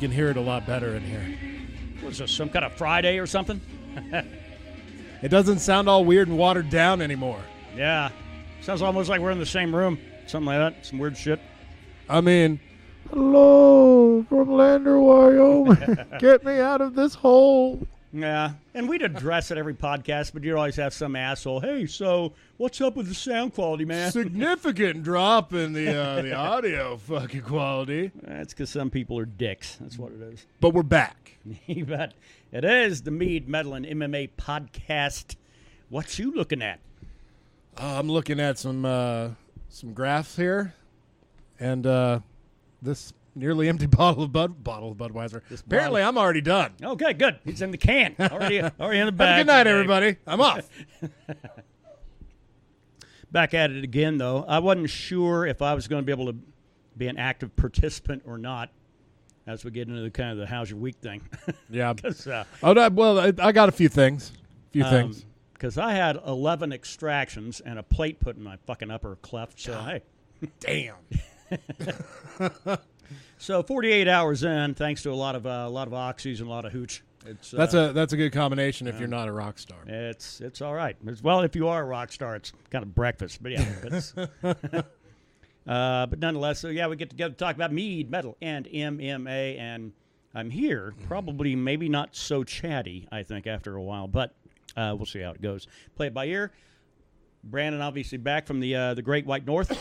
can hear it a lot better in here. Was this some kind of Friday or something? It doesn't sound all weird and watered down anymore. Yeah. Sounds almost like we're in the same room. Something like that. Some weird shit. I mean, hello from Lander, Wyoming. Get me out of this hole. Yeah. And we'd address it every podcast, but you'd always have some asshole. Hey, so what's up with the sound quality, man? Significant drop in the audio fucking quality. That's because some people are dicks. That's what it is. But we're back. But it is the Mead, Metal, and MMA podcast. What you looking at? I'm looking at some graphs here, and this nearly empty bottle of Budweiser. Apparently, I'm already done. Okay, good. It's in the can. Already in the bag. Have a good night, everybody. I'm off. Back at it again, though. I wasn't sure if I was going to be able to be an active participant or not as we get into the kind of the how's your week thing. Yeah. I got a few things. Because I had 11 extractions and a plate put in my fucking upper cleft. So, hey. Damn. So 48 hours in, thanks to a lot of oxys and a lot of hooch. That's a good combination if you're not a rock star. It's all right. Well, if you are a rock star, it's kind of breakfast. But yeah, but nonetheless, so yeah, we get together to talk about Mead, Metal, and MMA, and I'm here. Probably, maybe not so chatty. I think after a while, but we'll see how it goes. Play it by ear. Brandon, obviously back from the Great White North.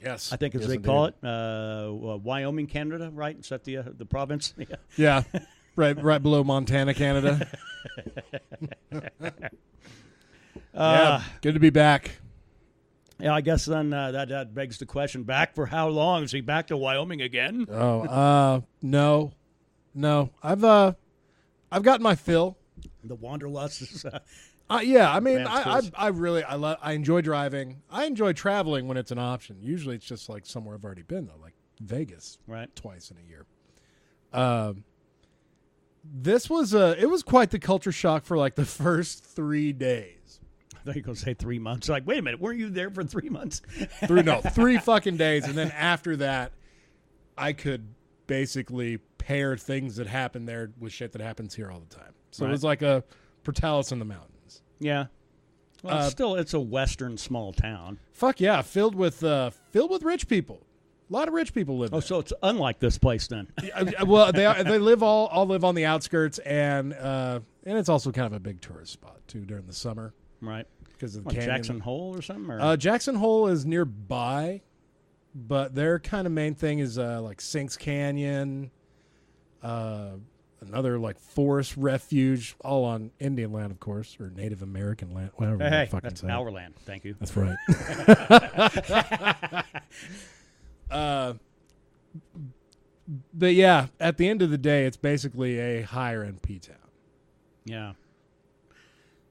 Yes, I think as they call it, Wyoming, Canada, right? Is that the province? Yeah, right below Montana, Canada. Yeah, good to be back. Yeah, I guess then that begs the question: back for how long? Is he back to Wyoming again? Oh, no. I've gotten my fill. The wanderlust is. Yeah, I mean, I enjoy driving. I enjoy traveling when it's an option. Usually it's just like somewhere I've already been, though, like Vegas, right? Twice in a year. It was quite the culture shock for like the first 3 days. I thought you were going to say 3 months. Like, wait a minute, weren't you there for 3 months? 3 fucking days. And then after that, I could basically pair things that happen there with shit that happens here all the time. So It was like a Portales in the mountains. Yeah. Well, still, it's a western small town. Fuck yeah, filled with rich people. A lot of rich people live there. Oh, so it's unlike this place then. Well, they all live on the outskirts, and it's also kind of a big tourist spot too during the summer, right? Because of the canyon. Jackson Hole or something. Or? Jackson Hole is nearby, but their kind of main thing is like Sinks Canyon, another like forest refuge, all on Indian land, of course, or Native American land, whatever. Hey, fucking that's say. our land. Thank you. That's right. But yeah, at the end of the day, it's basically a higher end P-town. Yeah.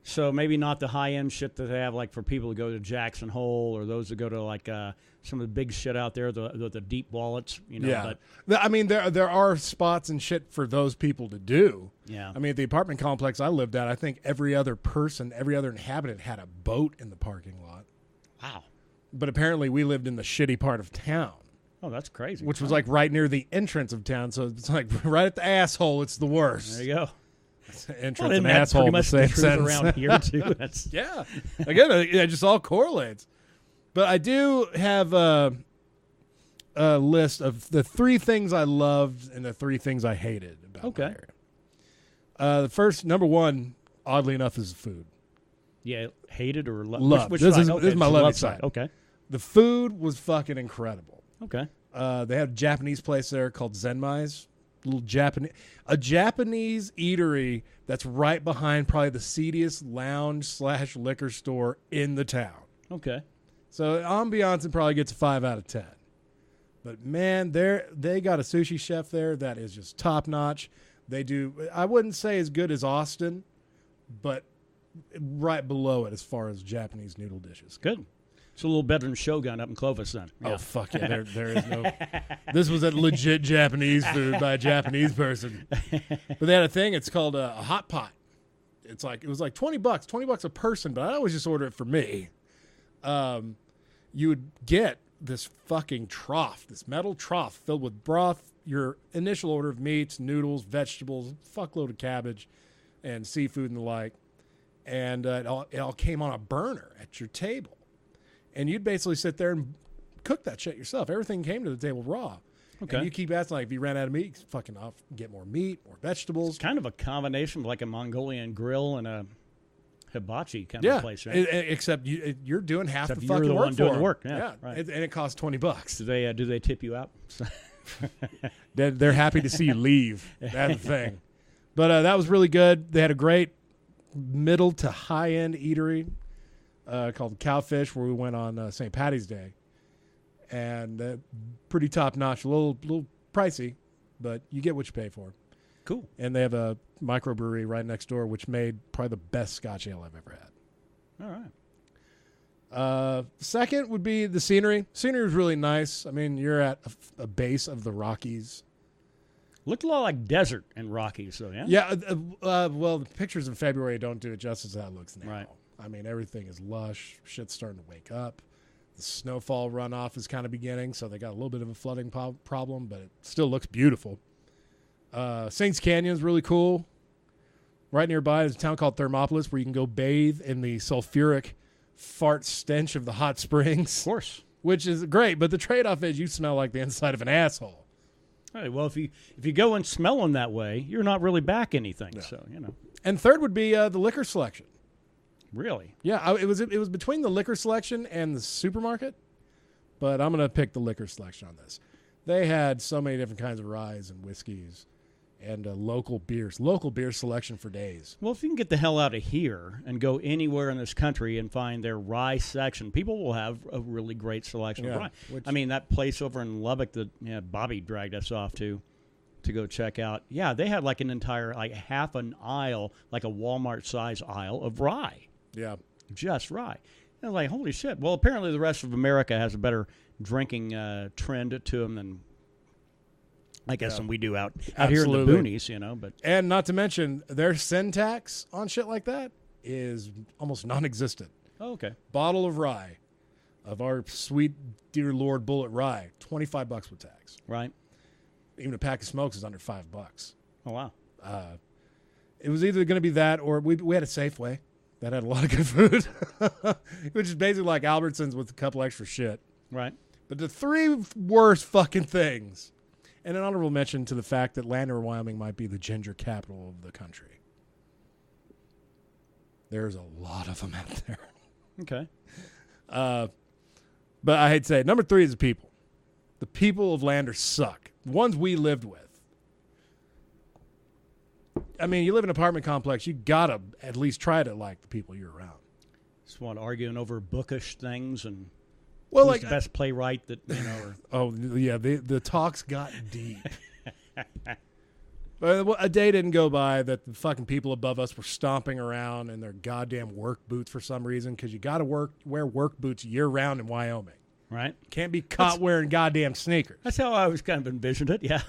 So maybe not the high end shit that they have, like for people to go to Jackson Hole or those that go to like some of the big shit out there, the deep wallets. Yeah. But I mean, there are spots and shit for those people to do. Yeah. I mean, at the apartment complex I lived at, I think every other inhabitant had a boat in the parking lot. Wow. But apparently we lived in the shitty part of town. Oh, that's crazy. Which was like right near the entrance of town. So it's like right at the asshole. It's the worst. There you go. Entrance and asshole in the same sense. Around here too. Yeah. Again, it just all correlates. But I do have a list of the 3 things I loved and the 3 things I hated about my area. The first, number 1, oddly enough, is food. Yeah, hated or loved. Which this side? is my loving side. Okay. The food was fucking incredible. Okay. They had a Japanese place there called Zenmai's. A Japanese eatery that's right behind probably the seediest lounge/liquor store in the town. Okay. So ambiance probably gets a 5 out of 10. But man, they got a sushi chef there that is just top notch. They do, I wouldn't say as good as Austin, but right below it as far as Japanese noodle dishes. Good. It's a little better than Shogun up in Clovis then. Yeah. Oh, fuck yeah. There is no... This was a legit Japanese food by a Japanese person. But they had a thing, it's called a hot pot. It was like $20 a person, but I always just order it for me. You would get this fucking trough, this metal trough filled with broth. your initial order of meats, noodles, vegetables, fuckload of cabbage, and seafood and the like, and it all came on a burner at your table, and you'd basically sit there and cook that shit yourself. Everything came to the table raw. Okay. And you keep asking, like, if you ran out of meat, fucking off, get more meat, more vegetables. It's kind of a combination of like a Mongolian grill and a hibachi kind of place, right? Except you're doing half Except the you're fucking the work one for doing the them. work. Yeah, right. And it costs $20. Do they tip you out? They're happy to see you leave. That's the thing. But that was really good. They had a great middle to high end eatery called Cowfish, where we went on St. Patty's Day, and pretty top notch. A little pricey, but you get what you pay for. Cool. And they have a microbrewery right next door, which made probably the best Scotch ale I've ever had. All right. Second would be the scenery. Scenery was really nice. I mean, you're at a base of the Rockies. Looked a lot like desert and Rockies, though, yeah? Yeah. Well, the pictures in February don't do it justice as that looks now. Right. I mean, everything is lush. Shit's starting to wake up. The snowfall runoff is kind of beginning, so they got a little bit of a flooding problem, but it still looks beautiful. Saints Canyon is really cool. Right nearby is a town called Thermopolis, where you can go bathe in the sulfuric fart stench of the hot springs. Of course. Which is great, but the trade-off is you smell like the inside of an asshole. All right, well, if you go and smell them that way, you're not really back anything. No. So, you know. And third would be the liquor selection. Really? Yeah, it was between the liquor selection and the supermarket, but I'm going to pick the liquor selection on this. They had so many different kinds of ryes and whiskeys and local beers. Local beer selection for days. Well, if you can get the hell out of here and go anywhere in this country and find their rye section, people will have a really great selection of rye. I mean, that place over in Lubbock that Bobby dragged us off to go check out, yeah, they had like an entire, like half an aisle, like a Walmart-size aisle of rye. Yeah. Just rye. And I was like, holy shit. Well, apparently the rest of America has a better drinking trend to them than I guess than we do out here in the boonies, you know. But and not to mention their sin tax on shit like that is almost non-existent. Oh, okay. Bottle of rye, of our sweet dear Lord Bullet rye, $25 with tax. Right. Even a pack of smokes is under $5. Oh wow. It was either going to be that or we had a Safeway that had a lot of good food, which is basically like Albertsons with a couple extra shit. Right. But the three worst fucking things. And an honorable mention to the fact that Lander, Wyoming might be the ginger capital of the country. There's a lot of them out there. Okay. But I hate to say it. Number 3 is the people. The people of Lander suck. The ones we lived with. I mean, you live in an apartment complex, you got to at least try to like the people you're around. Just want arguing over bookish things and well, who's like the best playwright that, you know. Or... Oh, yeah, the talks got deep. But a day didn't go by that the fucking people above us were stomping around in their goddamn work boots for some reason, because you got to wear work boots year-round in Wyoming. Right. Can't be caught wearing goddamn sneakers. That's how I always kind of envisioned it, yeah.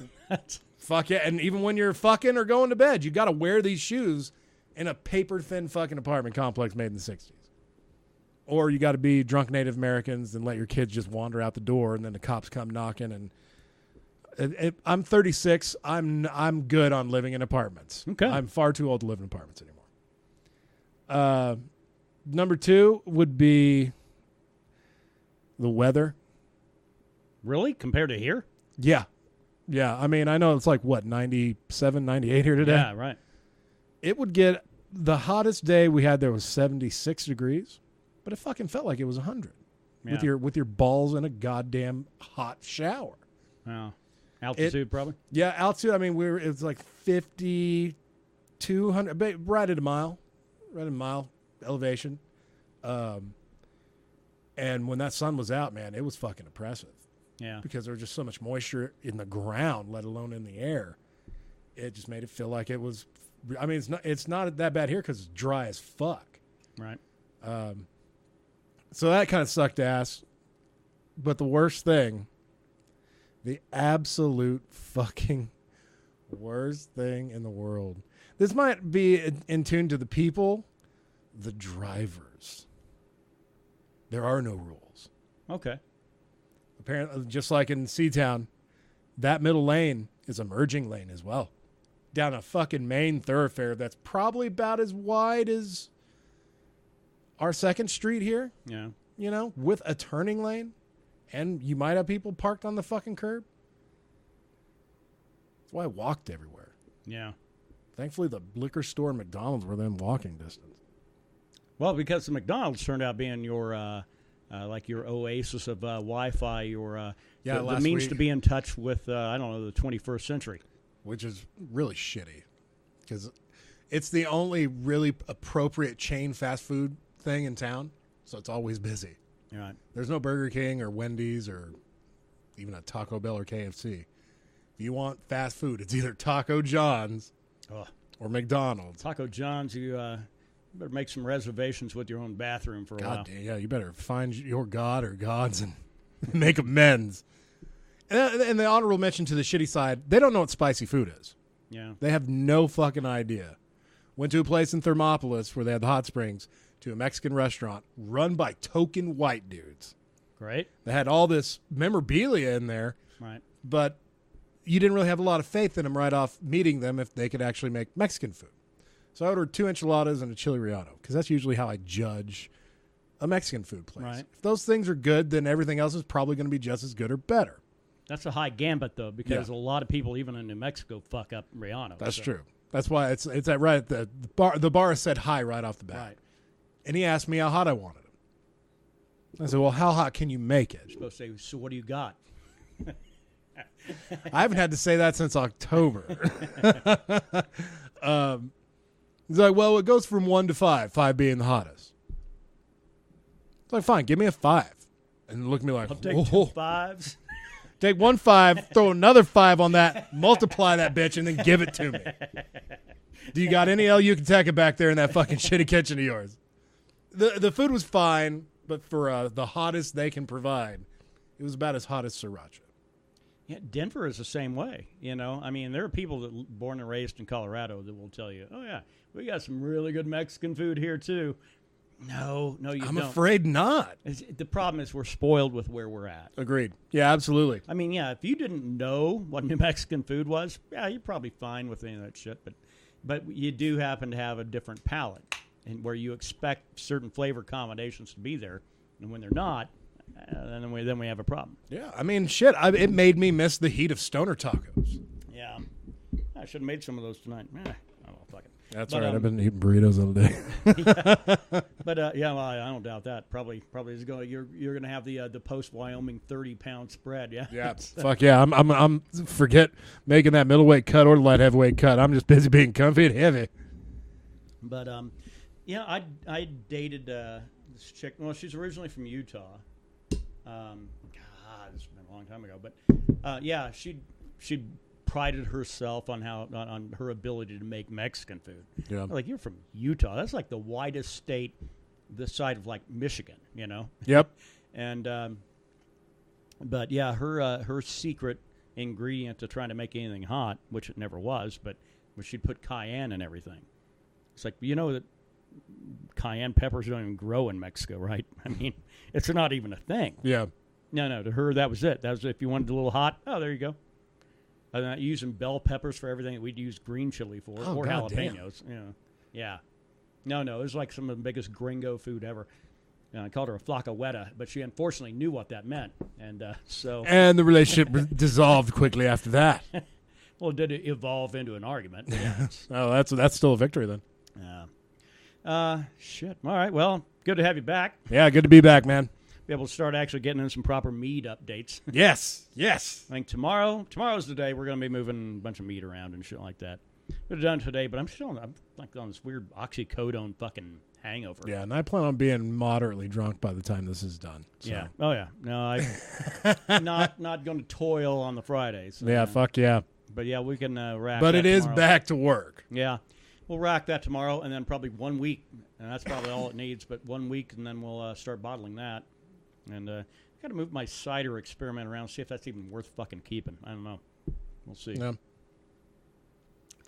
Fuck yeah, and even when you're fucking or going to bed, you got to wear these shoes in a paper-thin fucking apartment complex made in the 60s. Or you got to be drunk Native Americans and let your kids just wander out the door, and then the cops come knocking. And I'm 36. I'm good on living in apartments. Okay. I'm far too old to live in apartments anymore. Number 2 would be the weather. Really? Compared to here? Yeah. Yeah. I mean, I know it's like, what, 97, 98 here today? Yeah, right. It would get, the hottest day we had there was 76 degrees, but it fucking felt like it was 100 with your balls in a goddamn hot shower. Wow. Altitude, probably? Yeah, altitude. I mean, it was like 5,200, right at a mile elevation. And when that sun was out, man, it was fucking oppressive. Yeah. Because there was just so much moisture in the ground, let alone in the air. It just made it feel like it was. I mean, it's not that bad here because it's dry as fuck. Right. So that kind of sucked ass. But the worst thing, the absolute fucking worst thing in the world. This might be in tune to the people, the drivers. There are no rules. Okay. Apparently, just like in Seatown, that middle lane is a merging lane as well. Down a fucking main thoroughfare that's probably about as wide as our 2nd Street here. Yeah. You know, with a turning lane. And you might have people parked on the fucking curb. That's why I walked everywhere. Yeah. Thankfully, the liquor store and McDonald's were within walking distance. Well, because the McDonald's turned out being your like your oasis of Wi-Fi, your the means to be in touch with I don't know, the 21st century, which is really shitty because it's the only really appropriate chain fast food thing in town, so it's always busy. Right. There's no Burger King or Wendy's or even a Taco Bell or KFC. If you want fast food, it's either Taco John's or McDonald's. Taco John's, you better make some reservations with your own bathroom for a while. Yeah, you better find your god or gods and make amends. And the honorable mention to the shitty side, they don't know what spicy food is. Yeah. They have no fucking idea. Went to a place in Thermopolis where they had the hot springs, to a Mexican restaurant run by token white dudes. Great. They had all this memorabilia in there, right? But you didn't really have a lot of faith in them right off meeting them if they could actually make Mexican food. So I ordered 2 enchiladas and a chili relleno because that's usually how I judge a Mexican food place. Right. If those things are good, then everything else is probably going to be just as good or better. That's a high gambit, though, because a lot of people, even in New Mexico, fuck up relleno. That's true. That's why it's at right. The bar said hi right off the bat. Right. And he asked me how hot I wanted it. I said, well, how hot can you make it? You're supposed to say, so what do you got? I haven't had to say that since October. He's like, well, it goes from 1 to 5, 5 being the hottest. It's like, fine, give me a 5. And look at me like, I'll take 2 5s. Take 1 5, throw another 5 on that, multiply that bitch, and then give it to me. Do you got any El Yucateca back there in that fucking shitty kitchen of yours? The food was fine, but for the hottest they can provide, it was about as hot as sriracha. Yeah, Denver is the same way. You know, I mean, there are people that born and raised in Colorado that will tell you, "Oh yeah, we got some really good Mexican food here too." No, you don't. I'm afraid not. The problem is we're spoiled with where we're at. Agreed. Yeah, absolutely. I mean, yeah, if you didn't know what New Mexican food was, yeah, you're probably fine with any of that shit. But you do happen to have a different palate, and where you expect certain flavor combinations to be there, and when they're not, then we have a problem. Yeah, I mean, shit, it made me miss the heat of stoner tacos. Yeah, I should have made some of those tonight. Oh, fuck it. That's all right. I've been eating burritos all day. Yeah. But yeah, well, I don't doubt that. Probably is going. You're going to have the post Wyoming 30-pound spread. Yeah. Yeah. Fuck yeah. I'm forget making that middleweight cut or light heavyweight cut. I'm just busy being comfy and heavy. But yeah, I dated this chick. Well, she's originally from Utah. God, this has been a long time ago. But yeah, she prided herself on on her ability to make Mexican food. Yeah. Like, you're from Utah. That's like the widest state this side of like Michigan, you know? Yep. And but yeah, her secret ingredient to trying to make anything hot, which it never was, but she'd put cayenne in everything. It's like, you know that cayenne peppers don't even grow in Mexico, right? I mean, it's not even a thing. Yeah. No, to her that was it. That was, if you wanted a little hot, oh, there you go. Using bell peppers for everything that we'd use green chili for, or jalapenos. You know. Yeah. No, it was like some of the biggest gringo food ever. I called her a flacaweta, but she unfortunately knew what that meant, and so. And the relationship dissolved quickly after that. Well, did it evolve into an argument? Yes. Oh, that's still a victory then. Yeah. Shit. All right. Well, good to have you back. Yeah, good to be back, man. Be able to start actually getting in some proper Mead updates. Yes. I think tomorrow's the day we're going to be moving a bunch of meat around and shit like that. Could have done it today, but I'm like on this weird oxycodone fucking hangover. Yeah, and I plan on being moderately drunk by the time this is done. So. Yeah. Oh yeah. No, I'm not going to toil on the Fridays. So, yeah. Fuck yeah. But yeah, we can rack. But it is tomorrow. back to work. Yeah. We'll rack that tomorrow, and then probably 1 week, and that's probably all it needs. But 1 week, and then we'll start bottling that. And got to move my cider experiment around, see if that's even worth fucking keeping. I don't know. We'll see. Yeah.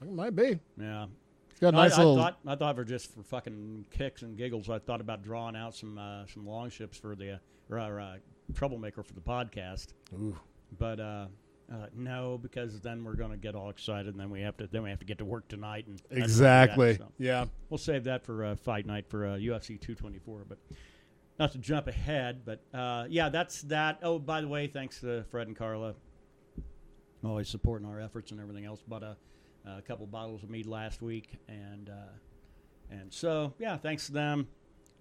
It might be. Yeah. It's got a nice little. I thought for fucking kicks and giggles, I thought about drawing out some long ships for the troublemaker for the podcast. Ooh. But No, because then we're going to get all excited, and then we have to get to work tonight. And Exactly. So Yeah. we'll save that for fight night for UFC 224. But not to jump ahead, but yeah, that's that. Oh, by the way, thanks to Fred and Carla, always supporting our efforts and everything else. Bought a couple bottles of mead last week, and so yeah, thanks to them.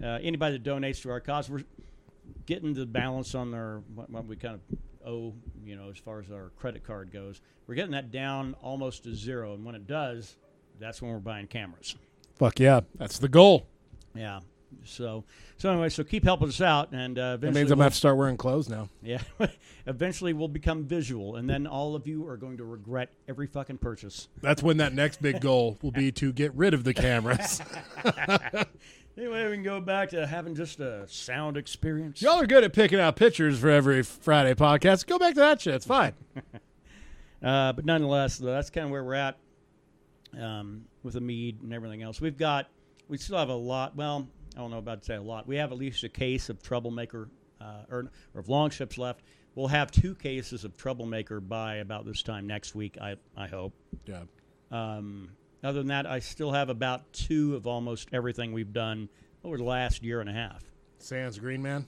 Anybody that donates to our cause, we're getting the balance on what we kind of owe, as far as our credit card goes. We're getting that down almost to zero, and when it does, that's when we're buying cameras. Fuck yeah, that's the goal. Yeah. So anyway, keep helping us out, and eventually That means I'm gonna have to start wearing clothes now. Yeah, eventually we'll become visual, and then all of you are going to regret every fucking purchase. That's when that next big goal will be to get rid of the cameras. Anyway, we can go back to having just a sound experience. Y'all are good at picking out pictures for every Friday podcast. Go back to that shit. It's fine. But nonetheless, that's kind of where we're at with the mead and everything else. We still have a lot. Well, I don't know about to say a lot. We have at least a case of Troublemaker or of long ships left. We'll have 2 cases of Troublemaker by about this time next week, I hope. Yeah. Other than that, I still have about 2 of almost everything we've done over the last year and a half. Sans Green Man?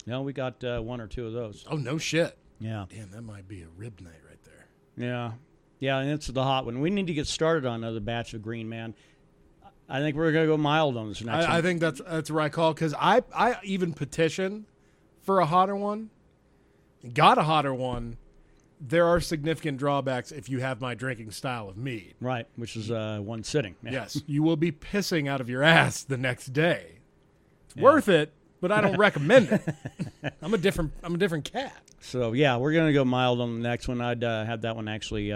No, we got 1 or 2 of those. Oh, no shit. Yeah. Damn, that might be a rib night right there. Yeah. Yeah, and it's the hot one. We need to get started on another batch of Green Man. I think we're going to go mild on this next one. I think that's the right call, because I even petitioned for a hotter one, got a hotter one. There are significant drawbacks if you have my drinking style of mead. Right, which is one sitting. Yeah. Yes, you will be pissing out of your ass the next day. It's worth it, but I don't recommend it. I'm a different cat. So yeah, we're going to go mild on the next one. I'd have that one actually.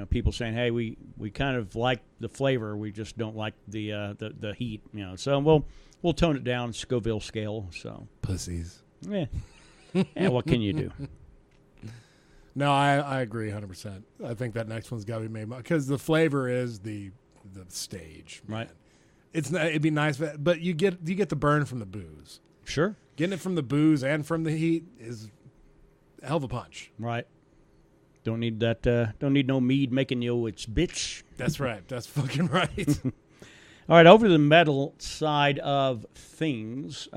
People saying, "Hey, we kind of like the flavor, we just don't like the heat." So we'll tone it down, Scoville scale. So pussies. Yeah. Yeah. What can you do? No, I agree 100%. I think that next one's got to be made because the flavor is the stage, right? It'd be nice, but you get the burn from the booze. Sure, getting it from the booze and from the heat is a hell of a punch. Right. Don't need that. Don't need no mead making you its bitch. That's right. That's fucking right. All right, over to the metal side of things.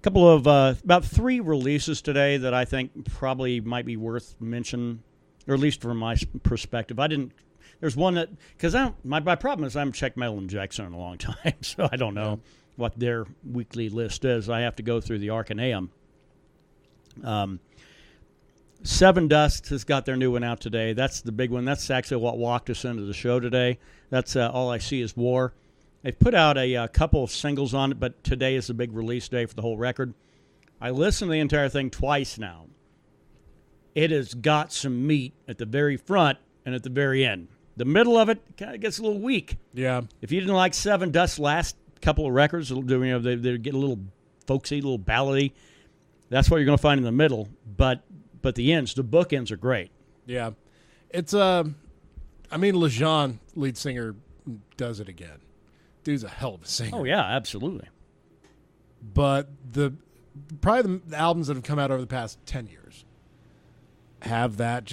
Couple of about 3 releases today that I think probably might be worth mentioning, or at least from my perspective. There's one that, because my problem is I haven't checked Metal Injection in a long time, so I don't know what their weekly list is. I have to go through the Arcaneum. Seven Dust has got their new one out today. That's the big one. That's actually what walked us into the show today. That's All I See Is War. They've put out a couple of singles on it, but today is the big release day for the whole record. I listened to the entire thing twice now. It has got some meat at the very front and at the very end. The middle of it kind of gets a little weak. Yeah. If you didn't like Seven Dust's last couple of records, they get a little folksy, a little ballady. That's what you're going to find in the middle. But the ends, the bookends are great. Yeah. It's Lejeune, lead singer, does it again. Dude's a hell of a singer. Oh, yeah, absolutely. But probably the albums that have come out over the past 10 years have that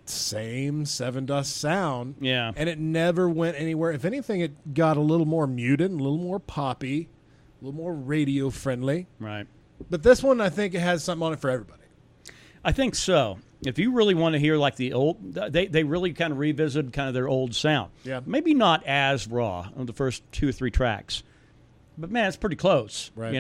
same Seven Dust sound. Yeah. And it never went anywhere. If anything, it got a little more muted, a little more poppy, a little more radio friendly. Right. But this one, I think it has something on it for everybody. I think so. If you really want to hear like the old, they really kind of revisited kind of their old sound. Yeah. Maybe not as raw on the first 2 or 3 tracks, but man, it's pretty close. Right.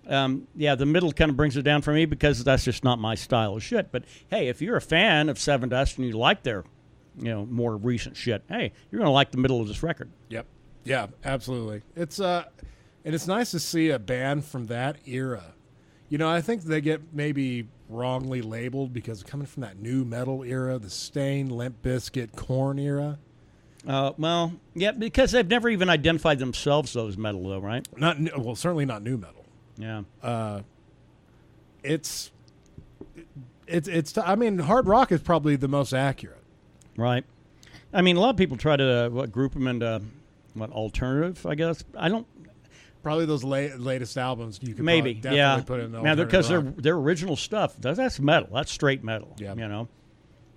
The middle kind of brings it down for me because that's just not my style of shit. But hey, if you're a fan of Seven Dust and you like their, more recent shit, hey, you're gonna like the middle of this record. Yep. Yeah, absolutely. It's and it's nice to see a band from that era. I think they get maybe wrongly labeled because coming from that new metal era, the Stain, Limp Bizkit, Korn era. Yeah, because they've never even identified themselves as metal, though, right? Certainly not new metal. Yeah. It's. I mean, hard rock is probably the most accurate. Right. I mean, a lot of people try to group them into alternative. I guess probably those latest albums you could Maybe, definitely put in the man, because alternative rock. their original stuff that's metal. That's straight metal. Yeah. You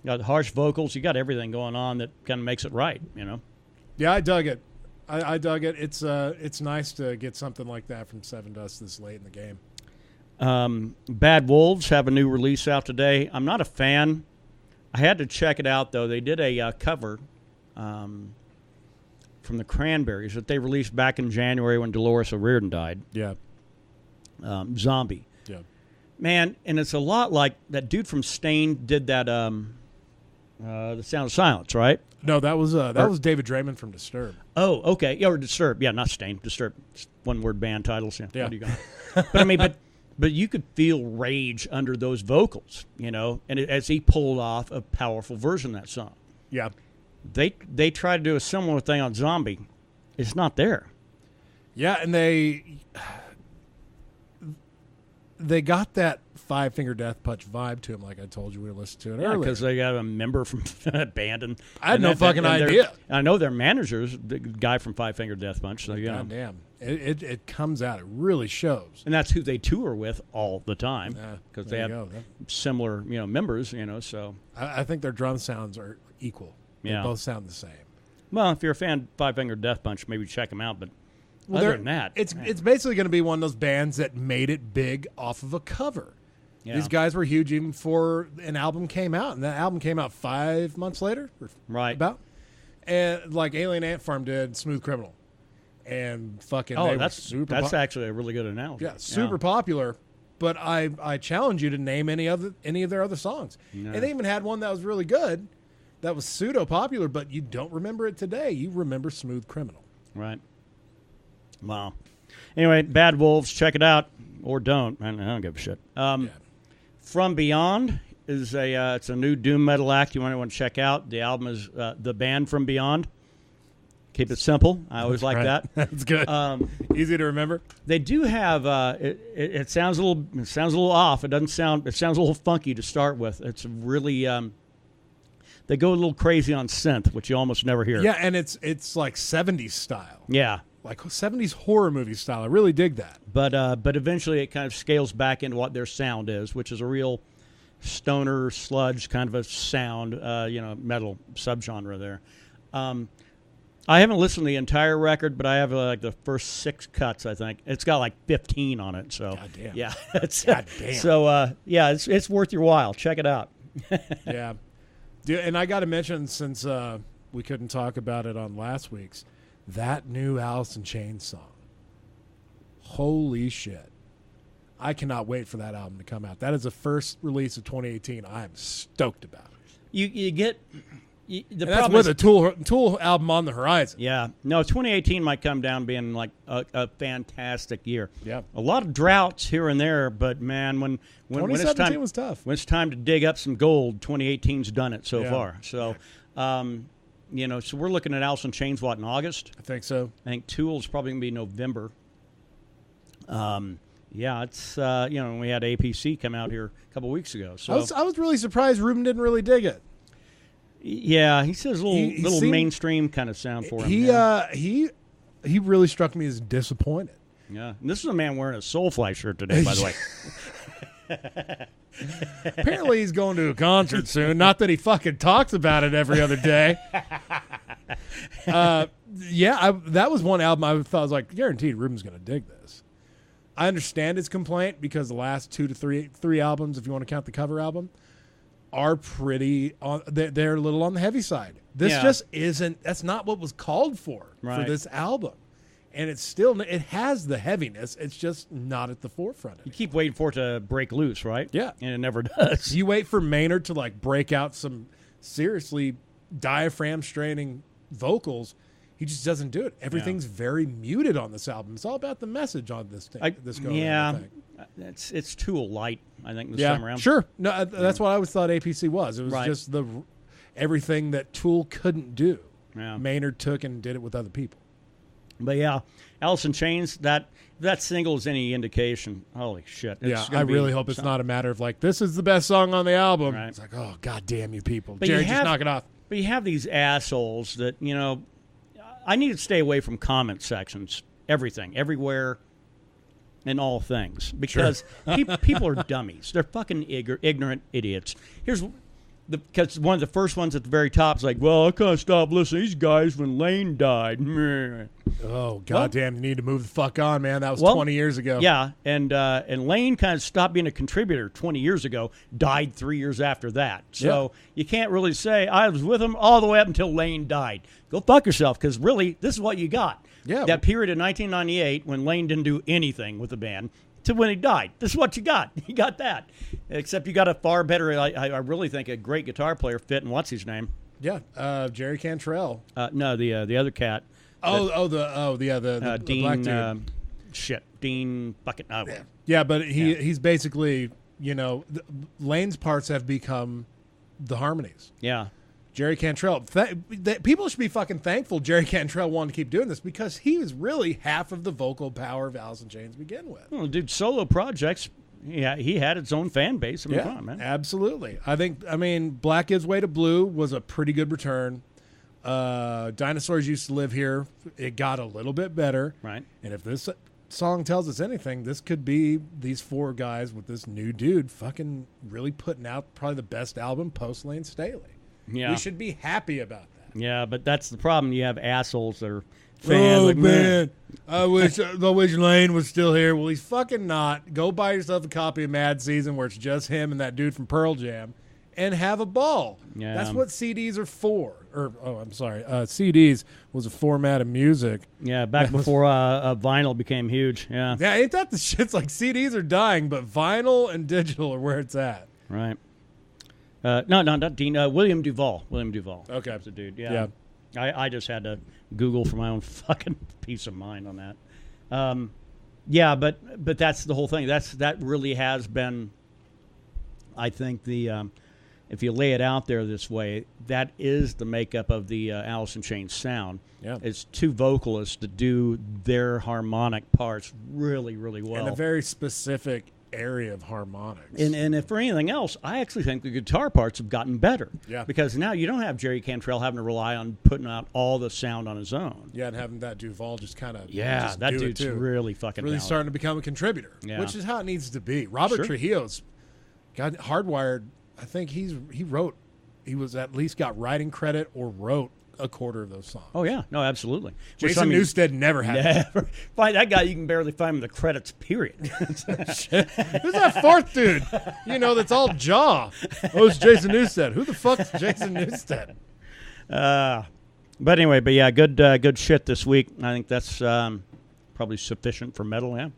got harsh vocals. You got everything going on that kind of makes it right. Yeah, I dug it. I dug it. It's nice to get something like that from Seven Dust this late in the game. Bad Wolves have a new release out today. I'm not a fan. I had to check it out though. They did a cover from the Cranberries that they released back in January when Dolores O'Riordan died. Yeah. Zombie. Yeah. Man, and it's a lot like that dude from Stain did that. The Sound of Silence, right? No, that was David Draymond from Disturbed. Oh, okay. Yeah, or Disturbed. Yeah, not Stain. Disturbed. One-word band titles. Yeah. What do you got? But I mean, but you could feel rage under those vocals, and as he pulled off a powerful version of that song. Yeah. They tried to do a similar thing on Zombie. It's not there. Yeah, and they got that Five Finger Death Punch vibe to him, like I told you we listened to it earlier. Because they got a member from that band, and I had no fucking idea. I know their manager's the guy from Five Finger Death Punch. So yeah, goddamn, it comes out. It really shows, and that's who they tour with all the time because they have similar members. So I think their drum sounds are equal. They both sound the same. Well, if you're a fan of Five Finger Death Punch, maybe check them out. But other than that, it's basically going to be one of those bands that made it big off of a cover. Yeah. These guys were huge even before an album came out, and that album came out 5 months later, right? And like Alien Ant Farm did Smooth Criminal, and fucking that's actually a really good analogy. Yeah, super popular. But I challenge you to name any of their other songs, and they even had one that was really good, that was pseudo popular, but you don't remember it today. You remember Smooth Criminal, right? Wow. Anyway, Bad Wolves, check it out or don't. I don't give a shit. From Beyond is it's a new doom metal act you want to check out. The album is The Band From Beyond. Keep it simple. I always like that. That's good. Easy to remember. They do have it sounds a little off. It sounds a little funky to start with. It's really they go a little crazy on synth, which you almost never hear. Yeah, and it's like 70s style. Yeah. Like 70s horror movie style. I really dig that. But eventually it kind of scales back into what their sound is, which is a real stoner sludge kind of a sound, metal subgenre there. I haven't listened to the entire record, but I have like the first 6 cuts. I think it's got like 15 on it. So goddamn. Yeah, goddamn. So it's worth your while. Check it out. Yeah, and I got to mention, since we couldn't talk about it on last week's, that new Alice in Chains song. Holy shit. I cannot wait for that album to come out. That is the first release of 2018. I am stoked about it. You get... that's with a Tool album on the horizon. Yeah. No, 2018 might come down being like a fantastic year. Yeah. A lot of droughts here and there, but man, when 2017 was tough. When it's time to dig up some gold, 2018's done it so far. So, so we're looking at Alice in Chains, in August? I think so. I think Tool's probably going to be November. It's we had APC come out here a couple weeks ago. So I was really surprised Ruben didn't really dig it. Yeah, he says a little mainstream kind of sound for him. He really struck me as disappointed. Yeah, and this is a man wearing a Soulfly shirt today, by the way. Apparently he's going to a concert soon. Not that he fucking talks about it every other day. That was one album I thought, I was like, guaranteed Ruben's going to dig this. I understand his complaint because the last 2 to 3 albums, if you want to count the cover album, are pretty they're a little on the heavy side. This just isn't. That's not what was called for this album, and it has the heaviness. It's just not at the forefront. You keep waiting for it to break loose, right? Yeah, and it never does. You wait for Maynard to like break out some seriously diaphragm straining vocals. He just doesn't do it. Everything's very muted on this album. It's all about the message on this thing. It's Tool light, I think, this time around. Sure. No, that's what I always thought APC was. It was just everything that Tool couldn't do. Yeah. Maynard took and did it with other people. But yeah, Alice in Chains, that single is any indication. Holy shit. I really hope it's not a matter of like, this is the best song on the album. Right. It's like, oh, God damn you people. Jerry, just knock it off. But you have these assholes that, I need to stay away from comment sections everything, everywhere, in all things. Because people are dummies. They're fucking ignorant idiots. Because one of the first ones at the very top is like, well, I can't stop listening to these guys when Lane died. Oh, goddamn, you need to move the fuck on, man. That was 20 years ago. Yeah, and Lane kind of stopped being a contributor 20 years ago, died 3 years after that. So you can't really say, I was with him all the way up until Lane died. Go fuck yourself, because really, this is what you got. Yeah. That period in 1998 when Lane didn't do anything with the band to when he died. This is what you got. You got that. Except you got a far better, I really think, a great guitar player fit. And what's his name? Yeah, Jerry Cantrell. No, the other cat. The Dean. black dude. Dean Bucket. Oh, yeah, but he's basically, Lane's parts have become the harmonies. Yeah. Jerry Cantrell. People should be fucking thankful Jerry Cantrell wanted to keep doing this, because he was really half of the vocal power of Alice in Chains to begin with. Well, dude, solo projects, he had its own fan base. Come on, man. Absolutely. Black Gives Way to Blue was a pretty good return. Dinosaurs Used to Live Here. It got a little bit better. Right. And if this song tells us anything, this could be these four guys with this new dude fucking really putting out probably the best album post Lane Staley. Yeah. We should be happy about that. Yeah, but that's the problem. You have assholes that are fans. Oh, like, man. I wish Lane was still here. Well, he's fucking not. Go buy yourself a copy of Mad Season where it's just him and that dude from Pearl Jam and have a ball. Yeah. That's what CDs are for. CDs was a format of music. Yeah, back before vinyl became huge. Yeah. Yeah, ain't that the shit's like CDs are dying, but vinyl and digital are where it's at. Right. No, not Dean. William Duvall. Okay. That's the dude. Yeah. I just had to Google for my own fucking peace of mind on that. Yeah, but that's the whole thing. That really has been, I think, the if you lay it out there this way, that is the makeup of the Alice in Chains sound. Yeah. It's two vocalists that do their harmonic parts really, really well. And a very specific area of harmonics. And if for anything else, I actually think the guitar parts have gotten better. Yeah. Because now you don't have Jerry Cantrell having to rely on putting out all the sound on his own. Yeah, and having that Duvall just kind of that dude's really fucking really talented. starting to become a contributor, which is how it needs to be. Robert Trujillo's got Hardwired. I think he was at least got writing credit or wrote a quarter of those songs. Oh, yeah. No, absolutely. Jason Newsted never had that. Find that guy, you can barely find him in the credits, period. Who's that fourth dude? That's all jaw. Oh, it's Jason Newsted. Who the fuck's Jason Newsted? But anyway, yeah, good shit this week. I think that's probably sufficient for metal, yeah.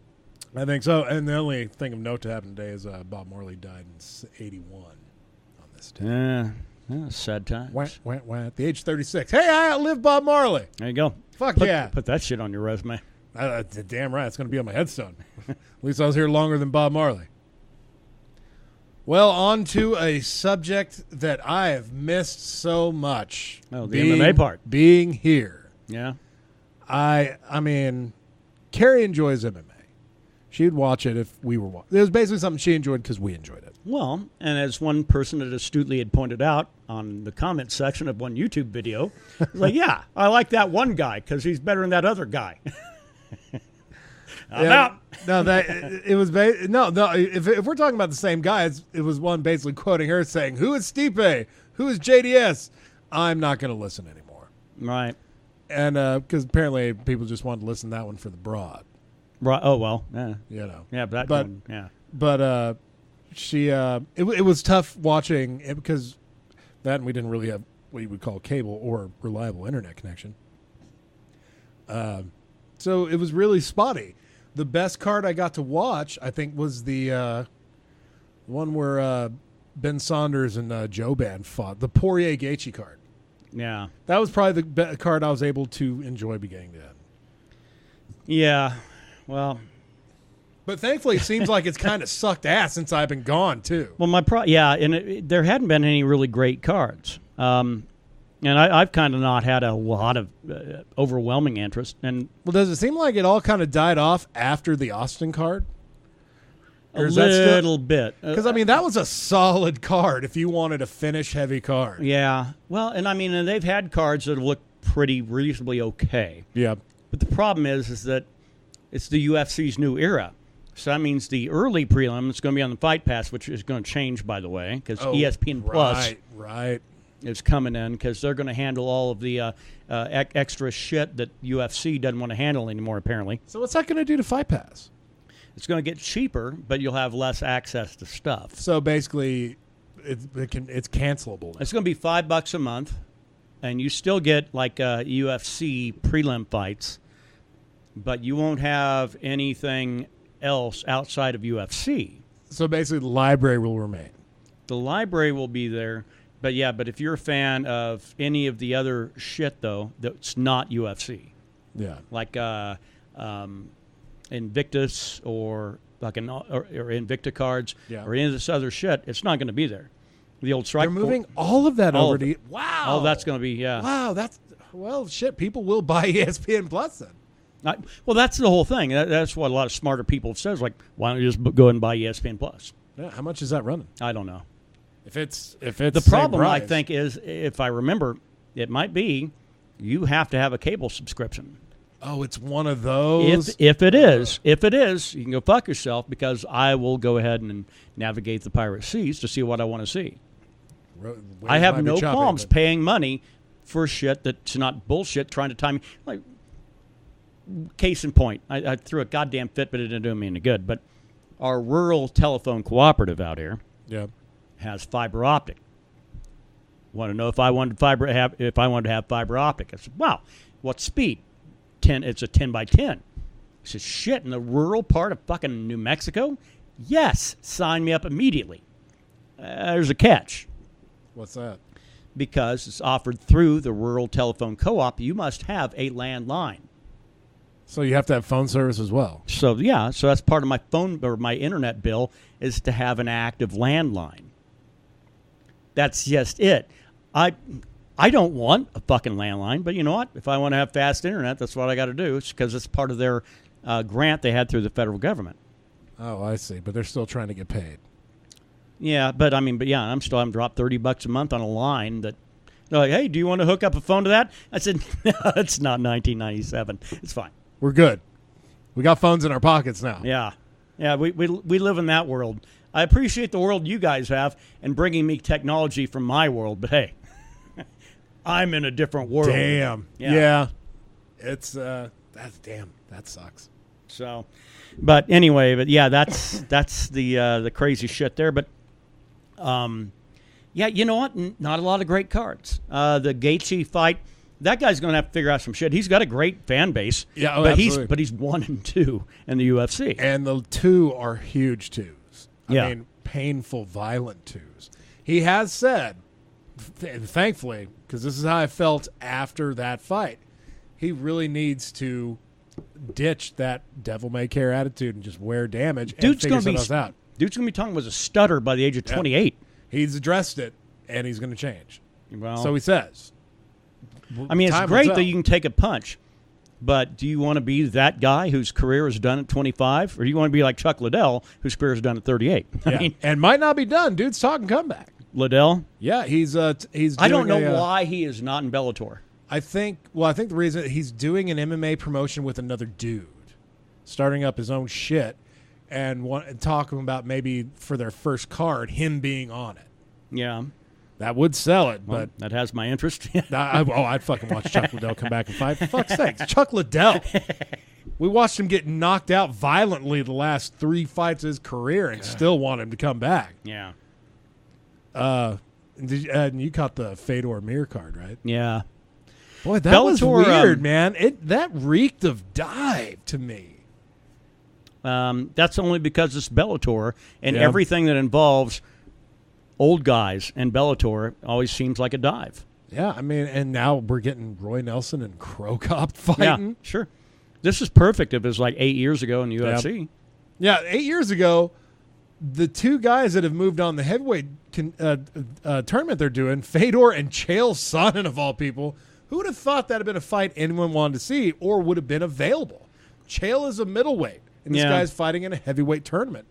I think so. And the only thing of note to happen today is Bob Marley died in 1981 on this day. Sad times. At the age of 36. Hey, I outlived Bob Marley. There you go. Fuck Put that shit on your resume. Damn right. It's going to be on my headstone. At least I was here longer than Bob Marley. Well, on to a subject that I have missed so much. Oh, the MMA part. Being here. Yeah. I mean, Carrie enjoys MMA. She'd watch it if we were watching. It was basically something she enjoyed because we enjoyed it. Well, and as one person that astutely had pointed out on the comment section of one YouTube video, was like, yeah, I like that one guy because he's better than that other guy. I'm out. No, it was no. If we're talking about the same guys, it was one basically quoting her saying, "Who is Stipe? Who is JDS? I'm not going to listen anymore." Right. And because apparently people just wanted to listen to that one for the broad. Right. Oh well. Yeah. Yeah. But yeah. But she it was tough watching it because that and we didn't really have what you would call cable or reliable internet connection. So it was really spotty. The best card I got to watch, I think, was the one where Ben Saunders and Joe Band fought, the Poirier Gaethje card. Yeah. That was probably the card I was able to enjoy beginning to end. Yeah. Well, but thankfully, it seems like it's kind of sucked ass since I've been gone too. Well, and there hadn't been any really great cards, and I've kind of not had a lot of overwhelming interest. And well, does it seem like it all kind of died off after the Austin card? Or a little bit, because that was a solid card if you wanted a finish heavy card. Yeah. Well, and and they've had cards that look pretty reasonably okay. Yeah. But the problem is that it's the UFC's new era. So that means the early prelim is going to be on the Fight Pass, which is going to change, by the way, because ESPN Plus is coming in because they're going to handle all of the extra shit that UFC doesn't want to handle anymore, apparently. So what's that going to do to Fight Pass? It's going to get cheaper, but you'll have less access to stuff. So basically, it's cancelable. It's going to be $5 a month, and you still get like UFC prelim fights, but you won't have anything else outside of UFC. So basically, the library will remain. The library will be there, but if you're a fan of any of the other shit, though, that's not UFC. Yeah. Like Invictus or fucking or Invicta cards or any of this other shit, it's not going to be there. The old strike. They're moving all of that over to wow. Oh, that's going to be Wow, shit. People will buy ESPN Plus then. Well, that's the whole thing. That's what a lot of smarter people says. Like, why don't you just go and buy ESPN Plus? Yeah, how much is that running? I don't know. If it's the problem, I think, is if I remember, it might be you have to have a cable subscription. Oh, it's one of those. If it is, you can go fuck yourself because I will go ahead and navigate the pirate seas to see what I want to see. I have no qualms paying money for shit that's not bullshit. Trying to time me like. Case in point, I threw a goddamn fit, but it didn't do me any good. But our rural telephone cooperative out here has fiber optic. Want to know if I wanted to have fiber optic? I said, wow, what speed? 10. It's a 10 by 10. He says, shit, in the rural part of fucking New Mexico? Yes, sign me up immediately. There's a catch. What's that? Because it's offered through the rural telephone co-op, you must have a landline. So you have to have phone service as well. So that's part of my phone or my internet bill is to have an active landline. That's just it. I don't want a fucking landline, but you know what? If I want to have fast internet, that's what I got to do. It's because it's part of their grant they had through the federal government. Oh, I see. But they're still trying to get paid. Yeah, but I'm still having to drop $30 a month on a line that. They're like, hey, do you want to hook up a phone to that? I said, no, it's not 1997. It's fine. We're good. We got phones in our pockets now. Yeah, we live in that world. I appreciate the world you guys have and bringing me technology from my world, but hey, I'm in a different world. Damn. Yeah. It's that sucks. So, but anyway, that's the crazy shit there. But you know what? Not a lot of great cards. The Gaethje fight. That guy's going to have to figure out some shit. He's got a great fan base. Yeah, but absolutely. he's 1 and 2 in the UFC. And the 2 are huge 2s. I Yeah. mean, painful, violent 2s. He has said, thankfully, because this is how I felt after that fight, he really needs to ditch that devil-may-care attitude and just wear damage and figure something else out. Dude's going to be talking was a stutter by the age of 28. He's addressed it, and he's going to change. Well, so he says. I mean, it's great that you can take a punch, but do you want to be that guy whose career is done at 25, or do you want to be like Chuck Liddell, whose career is done at 38? I mean, and might not be done. Dude's talking comeback. Liddell? Yeah, he's. I don't know why he is not in Bellator. I think the reason he's doing an MMA promotion with another dude, starting up his own shit, and talking about maybe for their first card him being on it. Yeah. That would sell it, but that has my interest. I'd fucking watch Chuck Liddell come back and fight. For fuck's sake, Chuck Liddell. We watched him get knocked out violently the last 3 fights of his career and still want him to come back. Yeah. And you caught the Fedor Mir card, right? Yeah. Boy, that was weird, man. That reeked of dive to me. That's only because it's Bellator, and everything that involves old guys and Bellator always seems like a dive. Yeah, I mean, and now we're getting Roy Nelson and Crow Cop fighting. Yeah, sure. This is perfect if it was like 8 years ago in the UFC. Yeah, 8 years ago, the 2 guys that have moved on the heavyweight tournament they're doing, Fedor and Chael Sonnen of all people, who would have thought that had been a fight anyone wanted to see or would have been available? Chael is a middleweight, and this guy's fighting in a heavyweight tournament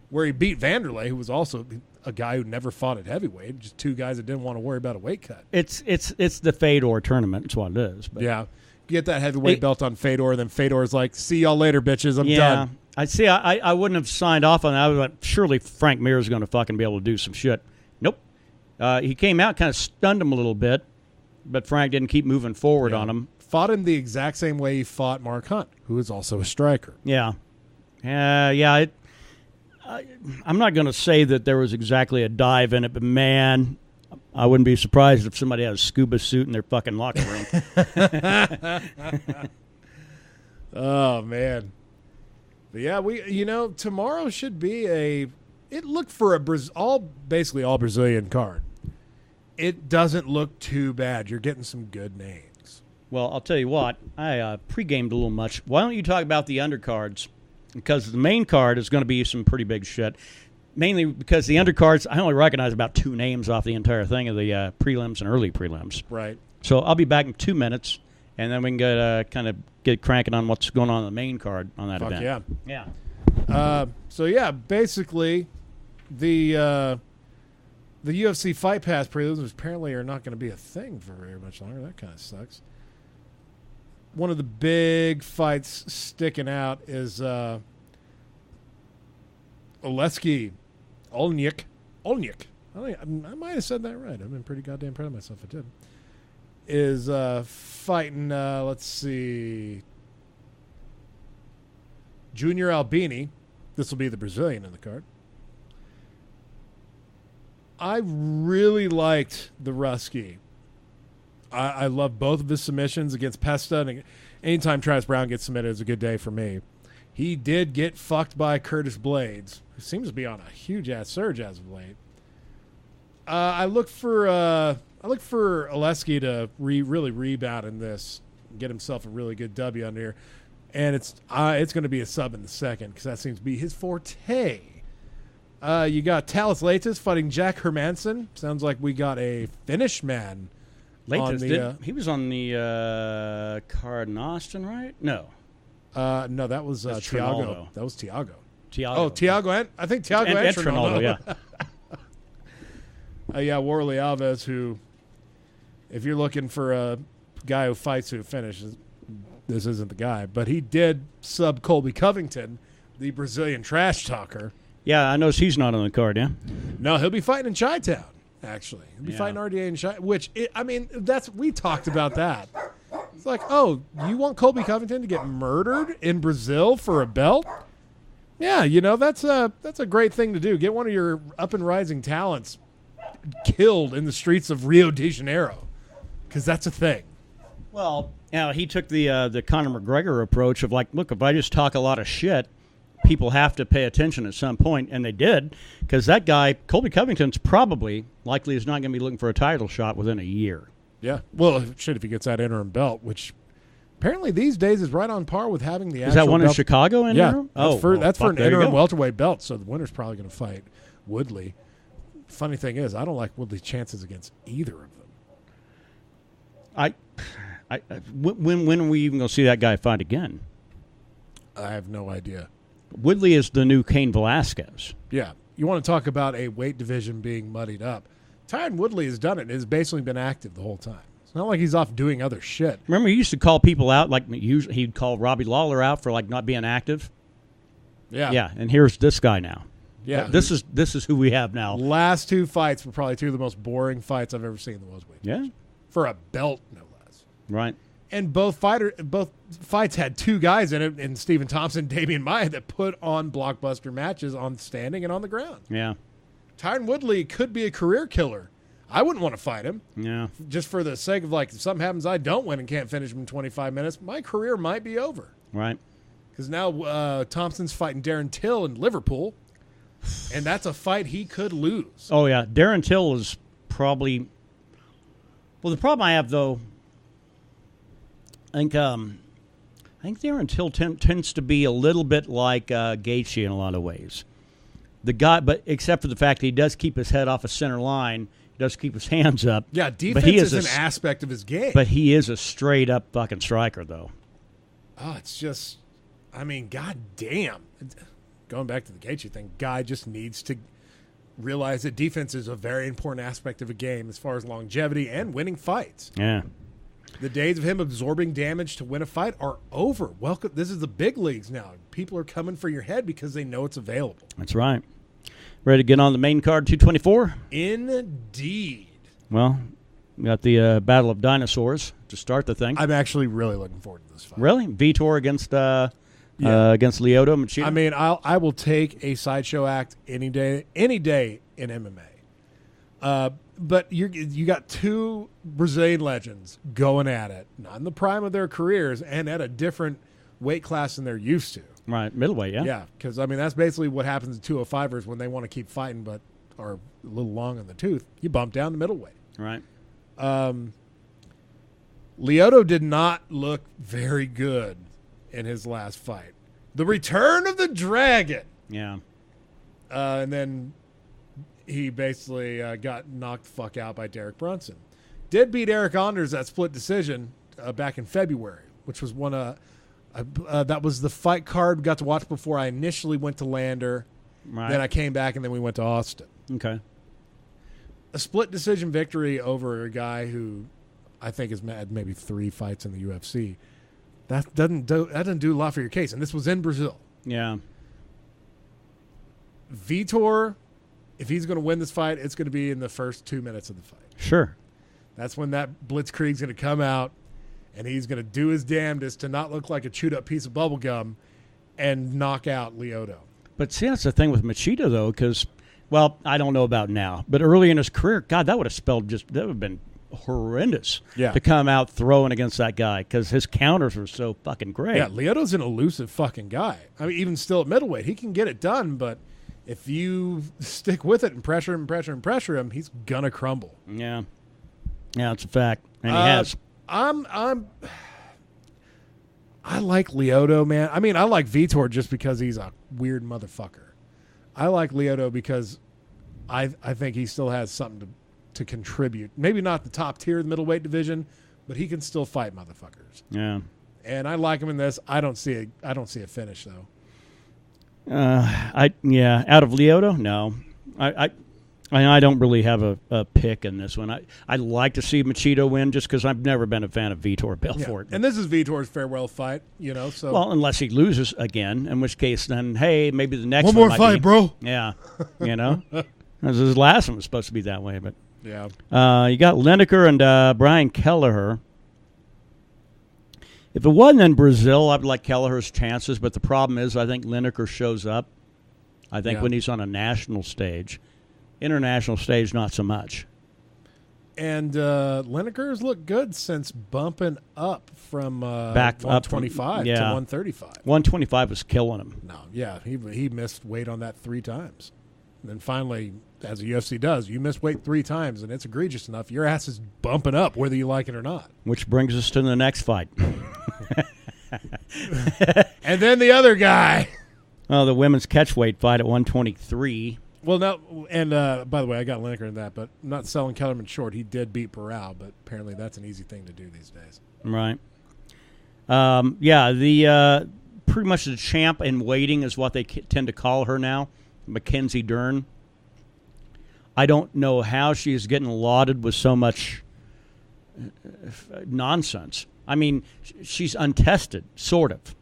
where he beat Vanderlei, who was also a guy who never fought at heavyweight, just 2 guys that didn't want to worry about a weight cut. It's the Fedor tournament. That's what it is. But. Yeah. get that heavyweight belt on Fedor, and then Fedor's like, see y'all later, bitches. I'm done. I see. I wouldn't have signed off on that. I went, surely Frank Mir's going to fucking be able to do some shit. Nope. He came out, kind of stunned him a little bit, but Frank didn't keep moving forward on him. Fought him the exact same way he fought Mark Hunt, who is also a striker. Yeah. I'm not going to say that there was exactly a dive in it, but man, I wouldn't be surprised if somebody had a scuba suit in their fucking locker room. Oh, man. But yeah, tomorrow should be it looked for basically all Brazilian card. It doesn't look too bad. You're getting some good names. Well, I'll tell you what, I pre-gamed a little much. Why don't you talk about the undercards? Because the main card is going to be some pretty big shit. Mainly because the undercards, I only recognize about 2 names off the entire thing of the prelims and early prelims. Right. So I'll be back in 2 minutes, and then we can get cranking on what's going on the main card on that event. Yeah. Basically, the UFC Fight Pass prelims apparently are not going to be a thing for very much longer. That kind of sucks. One of the big fights sticking out is Oleksiy Olnick. I might have said that right. I've been pretty goddamn proud of myself. I did. Is fighting, let's see, Junior Albini. This will be the Brazilian in the card. I really liked the Rusky. I love both of his submissions against Pesta. And anytime Travis Brown gets submitted, it's a good day for me. He did get fucked by Curtis Blades, who seems to be on a huge-ass surge as of late. I look for Oleksiy to really rebound in this and get himself a really good W under here. And it's going to be a sub in the second because that seems to be his forte. You got Talis Leites fighting Jack Hermanson. Sounds like we got a Finnish man. Leites, he was on the card in Austin, right? No. No, that was Thiago. Trinaldo. That was Thiago. Oh, Thiago. I think Thiago and Trinaldo, yeah. Yeah, Warley Alves, who, if you're looking for a guy who fights who finishes, this isn't the guy. But he did sub Colby Covington, the Brazilian trash talker. Yeah, I noticed he's not on the card, yeah? No, he'll be fighting in Chi-Town, actually. He'll be fighting RDA in Chi, we talked about that. It's like, oh, you want Colby Covington to get murdered in Brazil for a belt? Yeah, that's a great thing to do. Get one of your up and rising talents killed in the streets of Rio de Janeiro, because that's a thing. Well, he took the Conor McGregor approach of like, look, if I just talk a lot of shit, people have to pay attention at some point, and they did, because that guy, Colby Covington's likely is not going to be looking for a title shot within a year. Yeah. Well, shit, if he gets that interim belt, which apparently these days is right on par with having the actual belt. Is that one belt. In Chicago interim? Yeah. That's for an interim welterweight belt, so the winner's probably going to fight Woodley. Funny thing is, I don't like Woodley's chances against either of them. When are we even going to see that guy fight again? I have no idea. Woodley is the new Cain Velasquez. Yeah. You want to talk about a weight division being muddied up. Tyron Woodley has done it. Has basically been active the whole time. It's not like he's off doing other shit. Remember, he used to call people out, like he'd call Robbie Lawler out for like not being active. Yeah. Yeah, and here's this guy now. Yeah. This is who we have now. Last 2 fights were probably 2 of the most boring fights I've ever seen in the welterweight. Yeah. For a belt, no less. Right. And both fights had 2 guys in it, and Stephen Thompson and Damian Maia, that put on blockbuster matches on standing and on the ground. Yeah. Tyron Woodley could be a career killer. I wouldn't want to fight him. Yeah. Just for the sake of, like, if something happens I don't win and can't finish him in 25 minutes, my career might be over. Right. Because now Thompson's fighting Darren Till in Liverpool, and that's a fight he could lose. Oh, yeah. Darren Till is probably... Well, the problem I have, though... I think Darren Till tends to be a little bit like Gaethje in a lot of ways. The guy, but except for the fact that he does keep his head off a center line, he does keep his hands up. Yeah, defense is an aspect of his game. But he is a straight up fucking striker, though. Oh, it's just, god damn. Going back to the Gaethje thing, guy just needs to realize that defense is a very important aspect of a game as far as longevity and winning fights. Yeah. The days of him absorbing damage to win a fight are over. Welcome. This is the big leagues now. People are coming for your head because they know it's available. That's right. Ready to get on the main card, 224? Indeed. Well, we got the Battle of Dinosaurs to start the thing. I'm actually really looking forward to this fight. Really? Vitor against Lyoto Machida? I mean, I will take a sideshow act any day in MMA. But you got two Brazilian legends going at it, not in the prime of their careers, and at a different weight class than they're used to. Right, middleweight, yeah. Yeah, because, I mean, that's basically what happens to 205ers when they want to keep fighting but are a little long in the tooth. You bump down to middleweight. Right. Lyoto did not look very good in his last fight. The return of the dragon. Yeah. And then he basically got knocked the fuck out by Derek Brunson. Did beat Eric Anders at split decision back in February, which was that was the fight card we got to watch before I initially went to Lander. Right. Then I came back, and then we went to Austin. Okay. A split decision victory over a guy who I think has had maybe 3 fights in the UFC. That doesn't do a lot for your case, and this was in Brazil. Yeah. Vitor, if he's going to win this fight, it's going to be in the first 2 minutes of the fight. Sure. That's when that blitzkrieg's going to come out, and he's going to do his damnedest to not look like a chewed-up piece of bubble gum and knock out Lyoto. But see, that's the thing with Machida, though, because, well, I don't know about now, but early in his career, God, that would have been horrendous to come out throwing against that guy because his counters were so fucking great. Yeah, Lyoto's an elusive fucking guy. I mean, even still at middleweight, he can get it done, but if you stick with it and pressure him, he's going to crumble. Yeah. Yeah, it's a fact. And he has. I like Lyoto, man. I mean, I like Vitor just because he's a weird motherfucker. I like Lyoto because I think he still has something to contribute. Maybe not the top tier of the middleweight division, but he can still fight motherfuckers. Yeah. And I like him in this. I don't see a finish though. Out of Lyoto, no. I don't really have a pick in this one. I'd like to see Machida win just because I've never been a fan of Vitor Belfort. And this is Vitor's farewell fight, So well, unless he loses again, in which case then, hey, maybe the next one one more fight, bro. Yeah, his last one was supposed to be that way, but yeah. You got Lineker and Brian Kelleher. If it wasn't in Brazil, I'd like Kelleher's chances, but the problem is I think Lineker shows up. I think when he's on a national stage. International stage, not so much. And Lineker's looked good since bumping up from back 125 to 135. 125 was killing him. No, yeah, he missed weight on that 3 times. And then finally, as the UFC does, you miss weight 3 times, and it's egregious enough. Your ass is bumping up, whether you like it or not. Which brings us to the next fight. And then the other guy. Oh, the women's catchweight fight at 123. Well, no, and by the way, I got Lineker in that, but I'm not selling Kellerman short. He did beat Barral, but apparently that's an easy thing to do these days. Right. The pretty much the champ in waiting is what they tend to call her now, Mackenzie Dern. I don't know how she is getting lauded with so much nonsense. I mean, she's untested, sort of.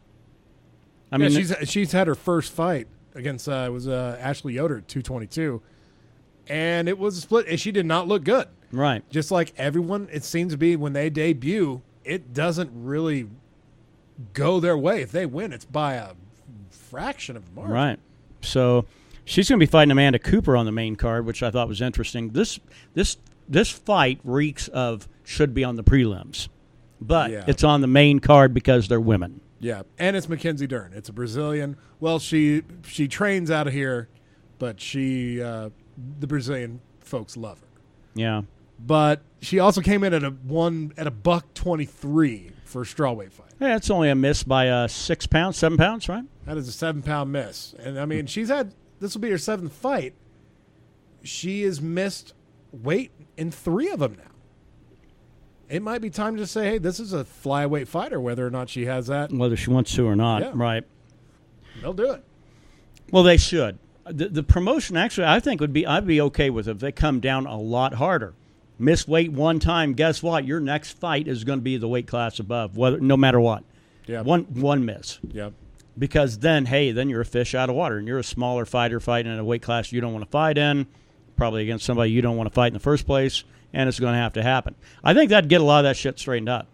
I mean, she's had her first fight against Ashley Yoder at 222, and it was a split, and she did not look good. Right. Just like everyone, it seems to be when they debut, it doesn't really go their way. If they win, it's by a fraction of a margin. Right. So she's going to be fighting Amanda Cooper on the main card, which I thought was interesting. This fight reeks of should be on the prelims, but it's on the main card because they're women. Yeah, and it's Mackenzie Dern. It's a Brazilian. Well, she trains out of here, but the Brazilian folks love her. Yeah. But she also came in at a $123 for a strawweight fight. Yeah, it's only a miss by 6 pounds, 7 pounds, right? That is a 7-pound miss. And, I mean, this will be her 7th fight. She has missed weight in 3 of them now. It might be time to say, hey, this is a flyweight fighter, whether or not she has that. Whether she wants to or not, right. They'll do it. Well, they should. The promotion, actually, I think I'd be okay with if they come down a lot harder. Miss weight one time, guess what? Your next fight is going to be the weight class above, no matter what. Yeah. One miss. Yeah. Because then you're a fish out of water, and you're a smaller fighter fighting in a weight class you don't want to fight in, probably against somebody you don't want to fight in the first place, and it's going to have to happen. I think that'd get a lot of that shit straightened up.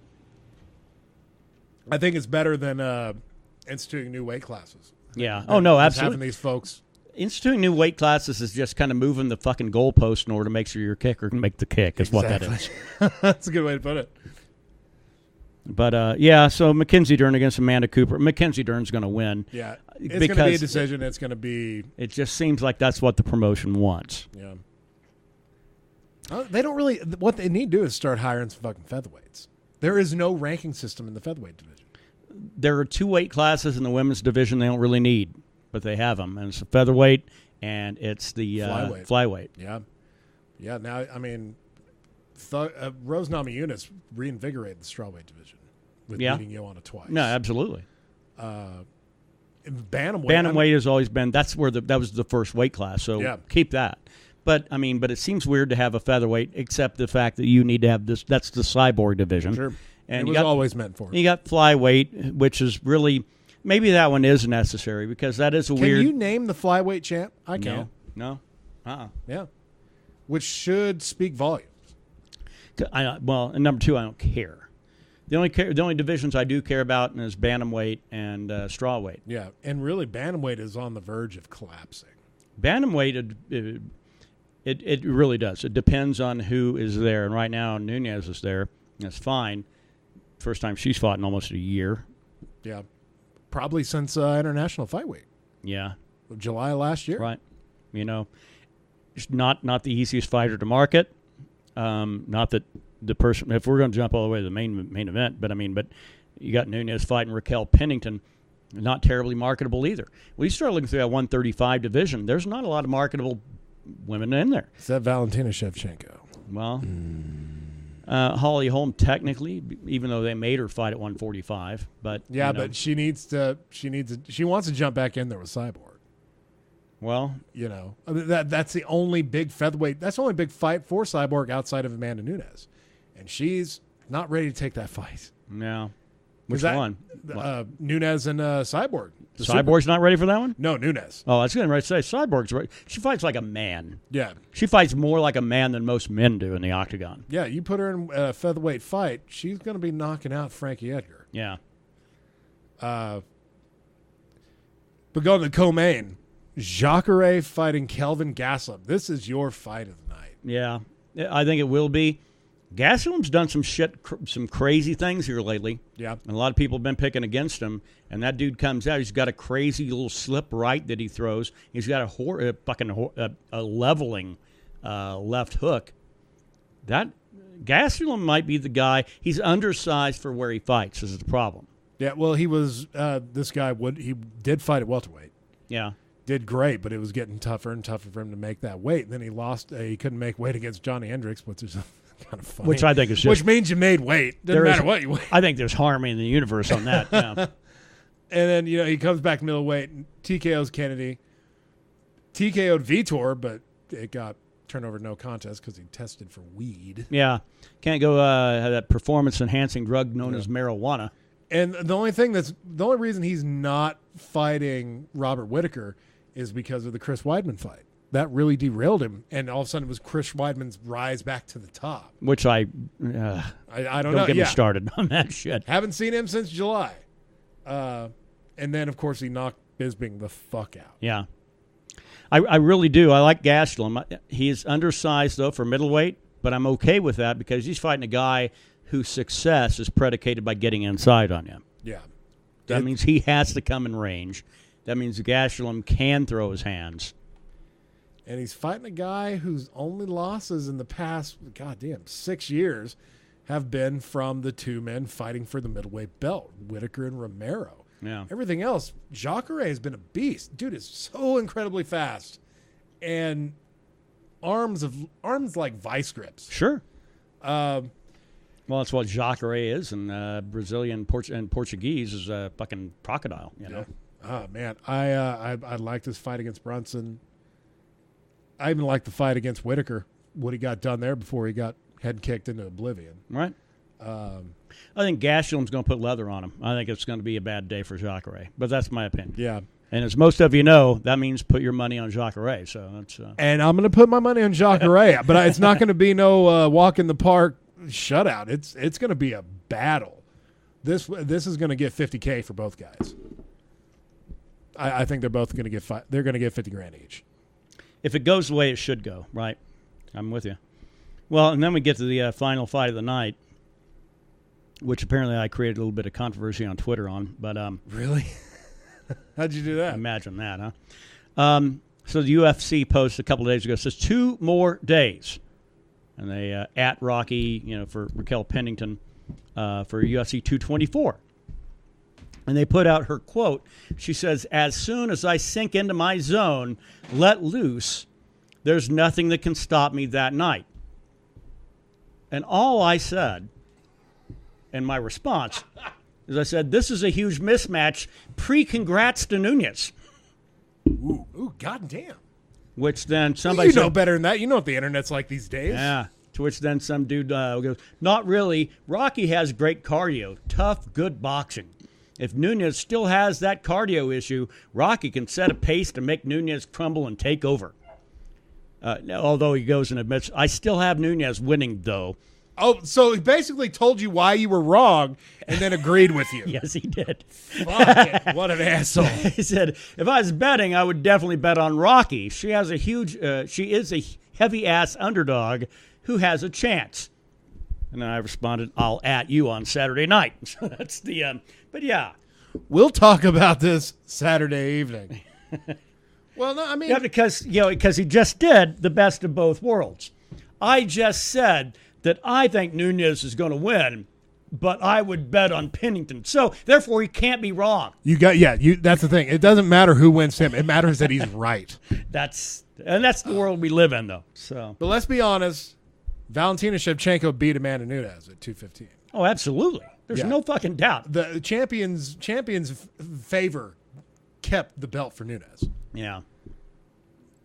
I think it's better than instituting new weight classes. Yeah. Oh, no, absolutely. Having these folks. Instituting new weight classes is just kind of moving the fucking goalpost in order to make sure your kicker can make the kick, is what that is. That's a good way to put it. But, so Mackenzie Dern against Amanda Cooper. Mackenzie Dern's going to win. Yeah. It's going to be a decision. It's going to be. It just seems like that's what the promotion wants. Yeah. They don't really. What they need to do is start hiring some fucking featherweights. There is no ranking system in the featherweight division. There are 2 weight classes in the women's division they don't really need, but they have them. And it's the featherweight and it's the flyweight. Yeah. Yeah. Now, I mean, Rose Namajunas reinvigorated the strawweight division with beating Joanna twice. No, absolutely. Bantamweight has always been, that was the first weight class, so keep that. But it seems weird to have a featherweight, except the fact that you need to have this. That's the cyborg division. Sure. And it was always meant for it. You got flyweight, which is really, maybe that one is necessary because that is weird. Can you name the flyweight champ? I can. No. Yeah. Which should speak volumes. And number 2, I don't care. The only divisions I do care about is bantamweight and strawweight. Yeah, and really, bantamweight is on the verge of collapsing. Bantamweight, it really does. It depends on who is there, and right now Nunes is there. That's fine. First time she's fought in almost a year. Yeah, probably since International Fight Week. Yeah, July last year. Right. It's not the easiest fighter to market. Not that the person, if we're going to jump all the way to the main event, but you got Nunes fighting Raquel Pennington, not terribly marketable either. Well, you start looking through that 135 division, there's not a lot of marketable women in there. Is that Valentina Shevchenko? Well, Holly Holm technically, even though they made her fight at 145, but but she wants to jump back in there with Cyborg. Well, that's the only big featherweight. That's the only big fight for Cyborg outside of Amanda Nunes, and she's not ready to take that fight. No, which one? Nunes and Cyborg. Cyborg's not ready for that one? No, Nunes. Oh, I was going to say Cyborg's ready. She fights like a man. Yeah, she fights more like a man than most men do in the octagon. Yeah, you put her in a featherweight fight, she's going to be knocking out Frankie Edgar. Yeah. But going to the co-main. Jacare fighting Kelvin Gastelum. This is your fight of the night. Yeah, I think it will be. Gastelum's done some crazy things here lately. Yeah. And a lot of people have been picking against him. And that dude comes out. He's got a crazy little slip right that he throws. He's got a leveling left hook. That Gastelum might be the guy. He's undersized for where he fights. Is the problem. Yeah, well, he was this guy he did fight at welterweight. Yeah. Did great, but it was getting tougher and tougher for him to make that weight. And then he lost. He couldn't make weight against Johnny Hendricks, which is kind of funny. Which I think is just... Which means you made weight. Doesn't matter what you weigh. I think there's harmony in the universe on that. Yeah. And then, he comes back middleweight and TKO's Kennedy. TKO'd Vitor, but it got turnover no contest because he tested for weed. Yeah. Can't go have that performance-enhancing drug known as marijuana. And the only reason he's not fighting Robert Whittaker is because of the Chris Weidman fight. That really derailed him, and all of a sudden it was Chris Weidman's rise back to the top. Which I don't know. Don't get me started on that shit. Haven't seen him since July. And then, of course, he knocked Bisping the fuck out. Yeah. I really do. I like Gastelum. He is undersized, though, for middleweight, but I'm okay with that because he's fighting a guy whose success is predicated by getting inside on him. Yeah. That means he has to come in range. That means Gastelum can throw his hands. And he's fighting a guy whose only losses in the past, 6 years, have been from the two men fighting for the middleweight belt, Whittaker and Romero. Yeah. Everything else, Jacare has been a beast. Dude is so incredibly fast. And arms like vice grips. Sure. Well, that's what Jacare is, and Brazilian and Portuguese is a fucking crocodile. You know. Oh man, I like this fight against Brunson. I even like the fight against Whittaker. What he got done there before he got head kicked into oblivion. Right. I think Gastelum's going to put leather on him. I think it's going to be a bad day for Jacare. But that's my opinion. Yeah. And as most of you know, that means put your money on Jacare. So that's. And I'm going to put my money on Jacare, but it's not going to be no walk in the park shutout. It's going to be a battle. This is going to get $50K for both guys. I think they're both going to get they're going to get $50,000 each. If it goes the way it should go, right? I'm with you. Well, and then we get to the final fight of the night, which apparently I created a little bit of controversy on Twitter on. But really, how'd you do that? Imagine that, huh? So the UFC posted a couple of days ago, says 2 more days, and they at Rocky, for Raquel Pennington for UFC 224. And they put out her quote. She says, "As soon as I sink into my zone, let loose, there's nothing that can stop me that night." And all I said in my response is I said, "This is a huge mismatch. Pre-congrats to Nunez." Ooh, goddamn. Which then somebody you know said, better than that. You know what the internet's like these days. Yeah. To which then some dude goes, "Not really. Rocky has great cardio. Tough, good boxing. If Nunez still has that cardio issue, Rocky can set a pace to make Nunez crumble and take over." Although he goes and admits, "I still have Nunez winning, though." Oh, so he basically told you why you were wrong and then agreed with you. Yes, he did. Fuck it. What an asshole. He said, "If I was betting, I would definitely bet on Rocky. She is a heavy-ass underdog who has a chance." And then I responded, "I'll at you on Saturday night." So that's the, but yeah. We'll talk about this Saturday evening. Well, no, I mean. Yeah, because he just did the best of both worlds. I just said that I think Nunez is going to win, but I would bet on Pennington. So, therefore, he can't be wrong. That's the thing. It doesn't matter who wins him. It matters that he's right. That's the world we live in, though. So, but let's be honest. Valentina Shevchenko beat Amanda Nunes at 215. Oh, absolutely. There's no fucking doubt. The champions favor kept the belt for Nunes. Yeah.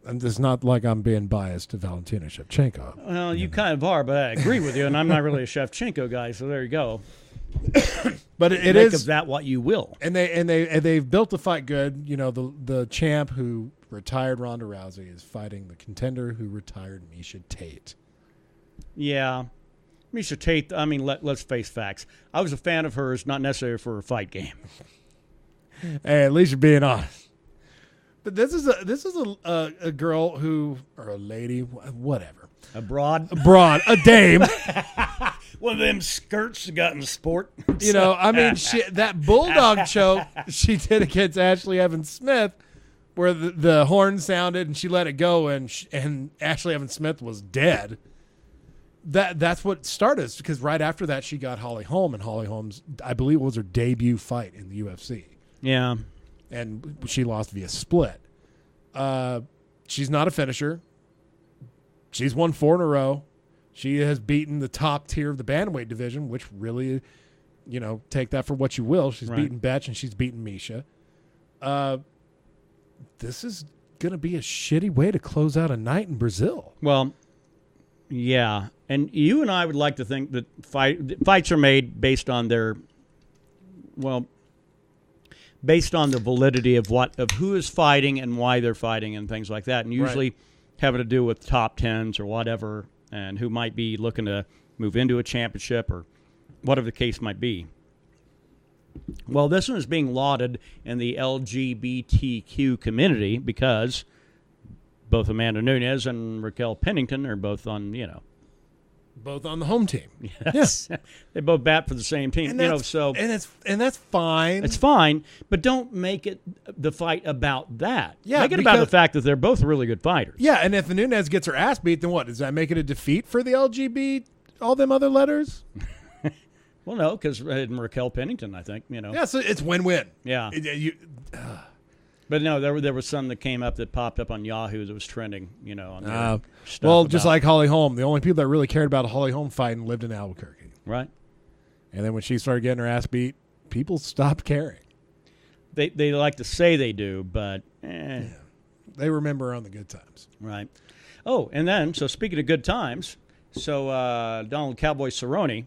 And it's not like I'm being biased to Valentina Shevchenko. Well, you kind of are, but I agree with you, and I'm not really a Shevchenko guy, so there you go. But it Make is of that what you will. And they've built the fight good. The champ who retired Ronda Rousey is fighting the contender who retired Miesha Tate. Yeah. Miesha Tate, I mean, let's face facts. I was a fan of hers, not necessarily for a fight game. Hey, at least you're being honest. But this is a girl who, or a lady, whatever. A broad, a dame. One of them skirts you got in the sport. I mean, that bulldog choke she did against Ashley Evans Smith, where the horn sounded and she let it go, and Ashley Evans Smith was dead. That's what started, because right after that she got Holly Holm, and Holly Holm's, I believe, was her debut fight in the UFC. Yeah. And she lost via split. She's not a finisher. She's won 4 in a row. She has beaten the top tier of the bantamweight division, which really, take that for what you will. She's beaten Betch and she's beaten Miesha. This is going to be a shitty way to close out a night in Brazil. Well, yeah. And you and I would like to think that fights are made based on based on the validity of who is fighting and why they're fighting and things like that, and usually having to do with top tens or whatever, and who might be looking to move into a championship or whatever the case might be. Well, this one is being lauded in the LGBTQ community because both Amanda Nunes and Raquel Pennington are both on, both on the home team. Yes. Yeah. They both bat for the same team. And that's fine. It's fine, but don't make it the fight about that. Yeah, make it about the fact that they're both really good fighters. Yeah, and if Nunes gets her ass beat, then what? Does that make it a defeat for the LGBT, all them other letters? Well, no, because Raquel Pennington, I think, Yeah, so it's win-win. Yeah. But no, there was some that came up that popped up on Yahoo that was trending, on stuff just like Holly Holm. The only people that really cared about a Holly Holm fighting lived in Albuquerque. Right. And then when she started getting her ass beat, people stopped caring. They like to say they do, but they remember her on the good times. Right. Oh, and then, so speaking of good times, So Donald Cowboy Cerrone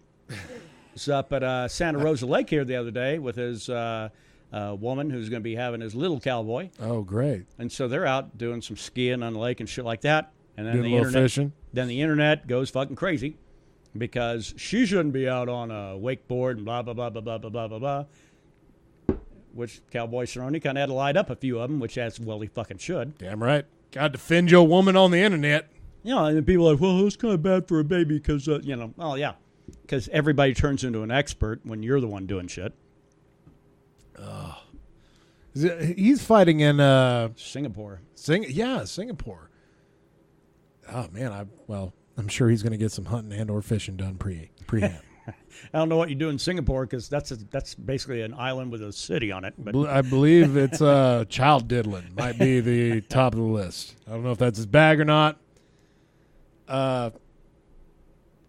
was up at Santa Rosa Lake here the other day with his woman who's going to be having his little cowboy. Oh, great. And so they're out doing some skiing on the lake and shit like that. And then Doing a little fishing. Then the internet goes fucking crazy because she shouldn't be out on a wakeboard and blah, blah, blah, blah, blah, blah, blah, blah, blah. Which Cowboy Cerrone kind of had to light up a few of them, which as well he fucking should. Damn right. Got to defend your woman on the internet. You know, and people are like, well, it's kind of bad for a baby because, you know, well, yeah. Because everybody turns into an expert when you're the one doing shit. He's fighting in Singapore. Singapore. Oh man, I'm sure he's going to get some hunting and or fishing done pre-hand. I don't know what you do in Singapore because that's basically an island with a city on it. But I believe it's child diddling might be the top of the list. I don't know if that's his bag or not.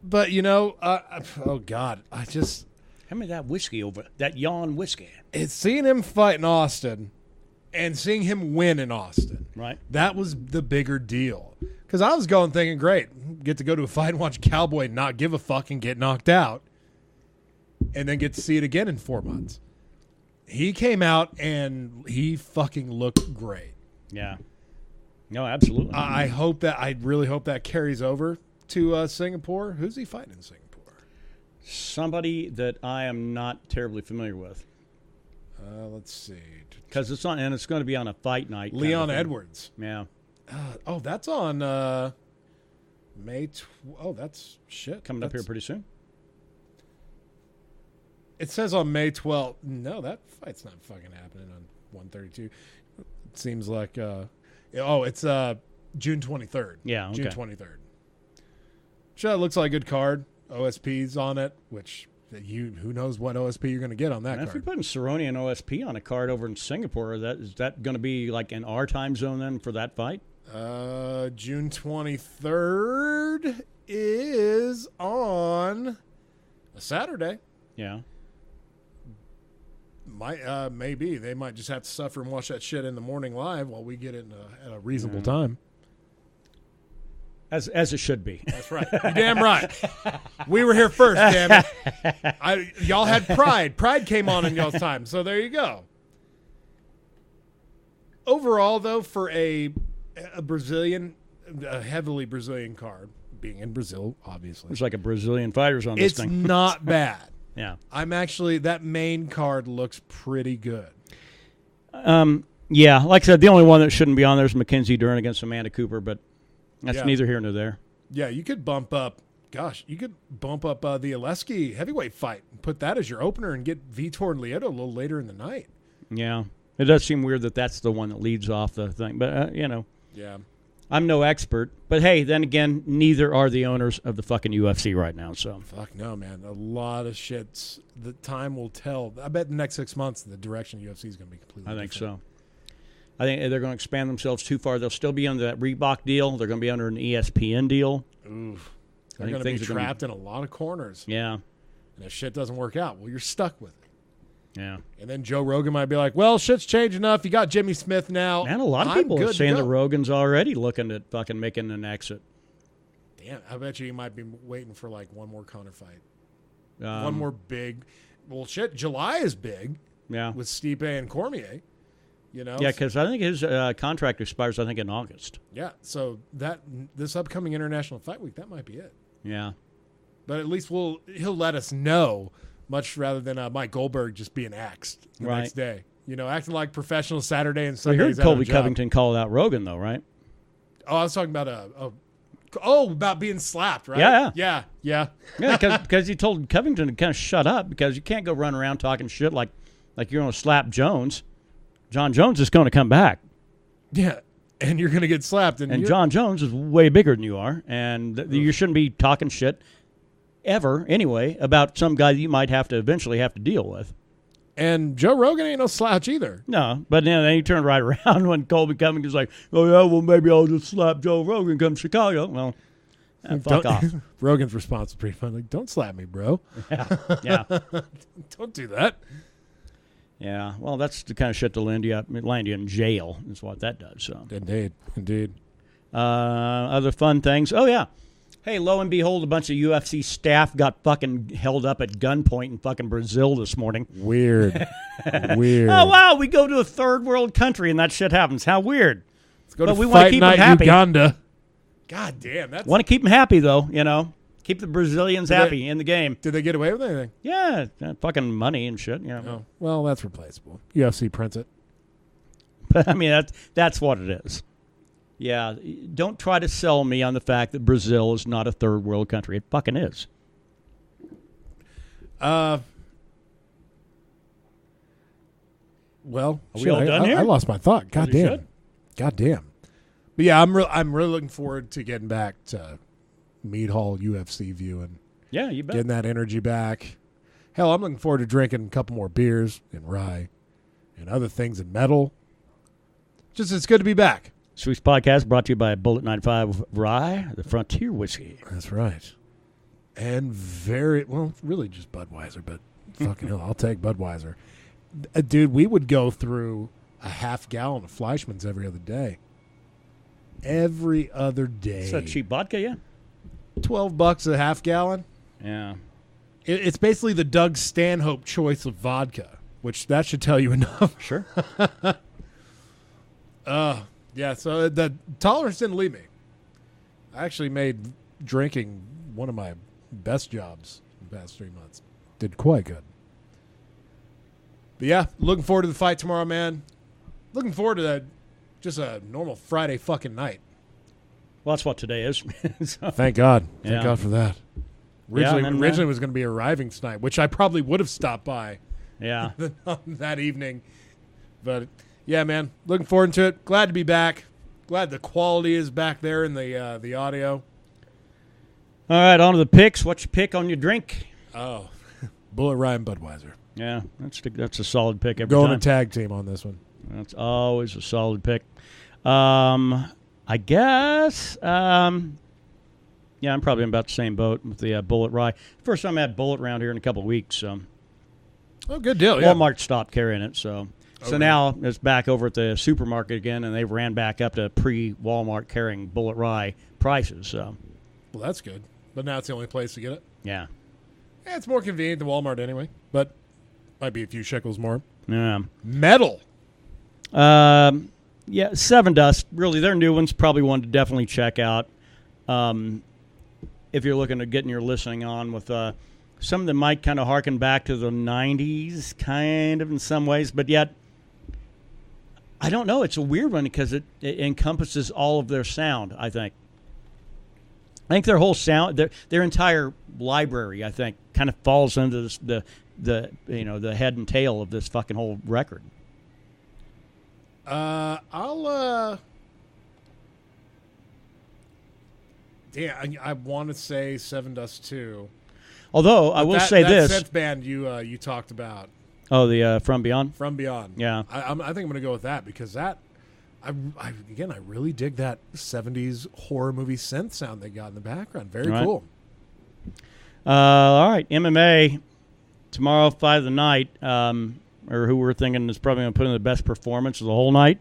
But you know, oh God, how many that whiskey over that yawn whiskey? It's seeing him fight in Austin and seeing him win in Austin. Right. That was the bigger deal. Because I was going thinking, great, get to go to a fight and watch a cowboy not give a fuck and get knocked out. And then get to see it again in 4 months. He came out and he fucking looked great. Yeah. No, absolutely. I really hope that carries over to Singapore. Who's he fighting in Singapore? Somebody that I am not terribly familiar with. Let's see. Because it's going to be on a fight night. Leon Edwards. Yeah. That's on May. That's shit. Coming up here pretty soon. It says on May 12th. No, that fight's not fucking happening on 132. It seems like. It's June 23rd. Yeah. Okay. June 23rd. Sure, it looks like a good card. OSP's on it, which who knows what OSP you're going to get on that and card. If you're putting Cerrone and OSP on a card over in Singapore, is that going to be like in our time zone then for that fight? June 23rd is on a Saturday. Yeah. Maybe they might just have to suffer and watch that shit in the morning live while we get it at a reasonable time. As it should be. That's right. You're damn right. We were here first, damn it. Y'all had Pride. Pride came on in y'all's time, so there you go. Overall, though, for a heavily Brazilian card, being in Brazil, obviously. There's like a Brazilian fighters on this thing. It's not bad. Yeah. that main card looks pretty good. Yeah, like I said, the only one that shouldn't be on there is Mackenzie Dern against Amanda Cooper, but that's neither here nor there. Yeah, you could bump up the Oleski heavyweight fight and put that as your opener and get Vitor and Lieto a little later in the night. Yeah. It does seem weird that that's the one that leads off the thing, but, you know. Yeah. I'm no expert, but hey, then again, neither are the owners of the fucking UFC right now, so. Fuck no, man. A lot of shits. The time will tell. I bet the next 6 months the direction UFC is going to be completely different. I think so. I think they're going to expand themselves too far. They'll still be under that Reebok deal. They're going to be under an ESPN deal. Oof. They're going to be trapped in a lot of corners. Yeah. And if shit doesn't work out, well, you're stuck with it. Yeah. And then Joe Rogan might be like, well, shit's changed enough. You got Jimmy Smith now. And a lot of people are saying that Rogan's already looking at fucking making an exit. Damn, I bet you he might be waiting for like one more Conor fight. One more big. Well, shit, July is big. Yeah. With Stipe and Cormier. You know? Yeah, because I think his contract expires, I think, in August. Yeah, so this upcoming International Fight Week, that might be it. Yeah. But at least he'll let us know, much rather than Mike Goldberg just being axed the next day. You know, acting like professional Saturday and Sunday. I heard Colby Covington called out Rogan, though, right? Oh, I was talking about about being slapped, right? Yeah. Yeah, because he told Covington to kind of shut up because you can't go run around talking shit like you're going to slap Jones. John Jones is going to come back. Yeah, and you're going to get slapped. And John Jones is way bigger than you are, and you shouldn't be talking shit ever, anyway, about some guy that you might eventually have to deal with. And Joe Rogan ain't no slouch either. No, but then he turned right around when Colby Covington's like, oh, yeah, well, maybe I'll just slap Joe Rogan come Chicago. Well, fuck off. Rogan's response was pretty fun. Like, don't slap me, bro. Yeah. Don't do that. Yeah, well, that's the kind of shit to land you in jail is what that does. So Indeed. Other fun things. Oh, yeah. Hey, lo and behold, a bunch of UFC staff got fucking held up at gunpoint in fucking Brazil this morning. Weird. Weird. Oh, wow, we go to a third world country and that shit happens. How weird. Let's go But to we wanna Fight keep 'em Night happy. Uganda. God damn. That's. Want to keep them happy, though, you know. Keep the Brazilians happy in the game. Did they get away with anything? Yeah, fucking money and shit, you know. Oh, well, that's replaceable. UFC prints it. But, I mean, that's what it is. Yeah, don't try to sell me on the fact that Brazil is not a third world country. It fucking is. Well, Are we all done here? I lost my thought. God As you damn. should. God damn. But yeah, I'm really looking forward to getting back to Mead Hall UFC viewing, Yeah, you bet. getting that energy back. Hell, I'm looking forward to drinking a couple more beers and rye and other things in metal. Just it's good to be back. Sweets Podcast brought to you by Bullet 95 Rye, the Frontier Whiskey. That's right. And really just Budweiser, but fucking hell, I'll take Budweiser. Dude, we would go through a half gallon of Fleischmann's every other day. Every other day. Is that cheap vodka, yeah? $12 a half gallon. Yeah. It's basically the Doug Stanhope choice of vodka, which that should tell you enough. Sure. Yeah, so the tolerance didn't leave me. I actually made drinking one of my best jobs in the past 3 months. Did quite good. But yeah, looking forward to the fight tomorrow, man. Looking forward to just a normal Friday fucking night. Well, that's what today is. So, Thank God. Thank Yeah. God for that. Yeah, Originally, and then, originally it was going to be arriving tonight, which I probably would have stopped by yeah. on that evening. But yeah, man, looking forward to it. Glad to be back. Glad the quality is back there in the audio. All right, on to the picks. What's your pick on your drink? Oh, Bullet Ryan Budweiser. Yeah, that's a solid pick every Going time. a tag team on this one. That's always a solid pick. I guess, yeah, I'm probably in about the same boat with the Bullet Rye. First time I had Bullet around here in a couple of weeks. So. Oh, good deal. Yeah. Walmart stopped carrying it, so now it's back over at the supermarket again, and they ran back up to pre-Walmart carrying Bullet Rye prices. So, Well, that's good. But now it's the only place to get it. yeah, It's more convenient than Walmart anyway, but might be a few shekels more. yeah. Metal. Yeah, Seven Dust. Really, their new one's probably one to definitely check out. If you're looking at getting your listening on with some that might kind of harken back to the 90s, kind of in some ways, but yet, I don't know. It's a weird one because it encompasses all of their sound, I think. I think their whole sound, their entire library, I think, kind of falls into this, the head and tail of this fucking whole record. I want to say Seven Dust 2. Although I will say that this, synth band you talked about, the From Beyond. From Beyond. Yeah. I think I'm going to go with that because that, I really dig that 70s horror movie synth sound they got in the background. Very Right. cool. All right, MMA tomorrow, 5 of the night, or who we're thinking is probably going to put in the best performance of the whole night.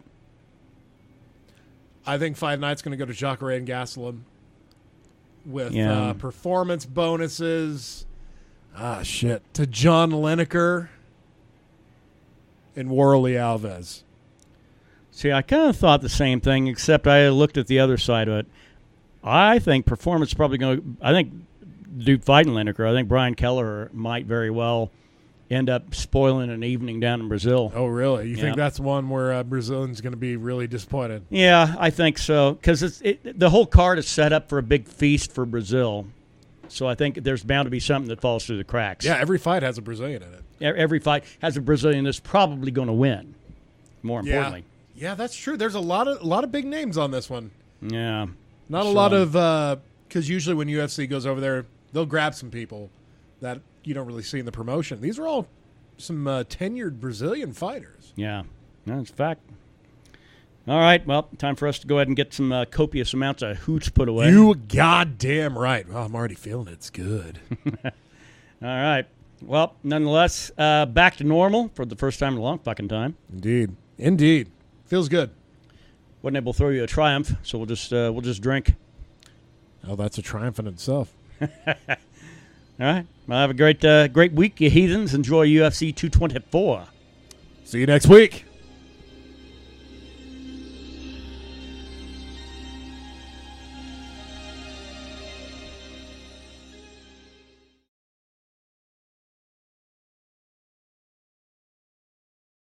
I think Fight Night's going to go to Jacare and Gastelum with Yeah. performance bonuses. To John Lineker and Warley Alves. See, I kind of thought the same thing, except I looked at the other side of it. I think performance is probably going to. I think dude fighting Lineker. I think Brian Keller might very well end up spoiling an evening down in Brazil. Oh, really? You Yeah. think that's one where Brazilians going to be really disappointed? Yeah, I think so, because the whole card is set up for a big feast for Brazil. So I think there's bound to be something that falls through the cracks. Yeah, every fight has a Brazilian in it. Every fight has a Brazilian that's probably going to win. More importantly. Yeah, that's true. There's a lot of big names on this one. Yeah. Not a lot of because usually when UFC goes over there, they'll grab some people that you don't really see in the promotion. These are all some tenured Brazilian fighters. Yeah, that's a fact. All right, well, time for us to go ahead and get some copious amounts of hooch put away. You goddamn right. Well, I'm already feeling it. It's good. All right. Well, nonetheless, back to normal for the first time in a long fucking time. Indeed. Feels good. Wasn't able to throw you a triumph, so we'll just drink. Oh, that's a triumph in itself. All right. Well, have a great week, you heathens. Enjoy UFC 224. See you next week.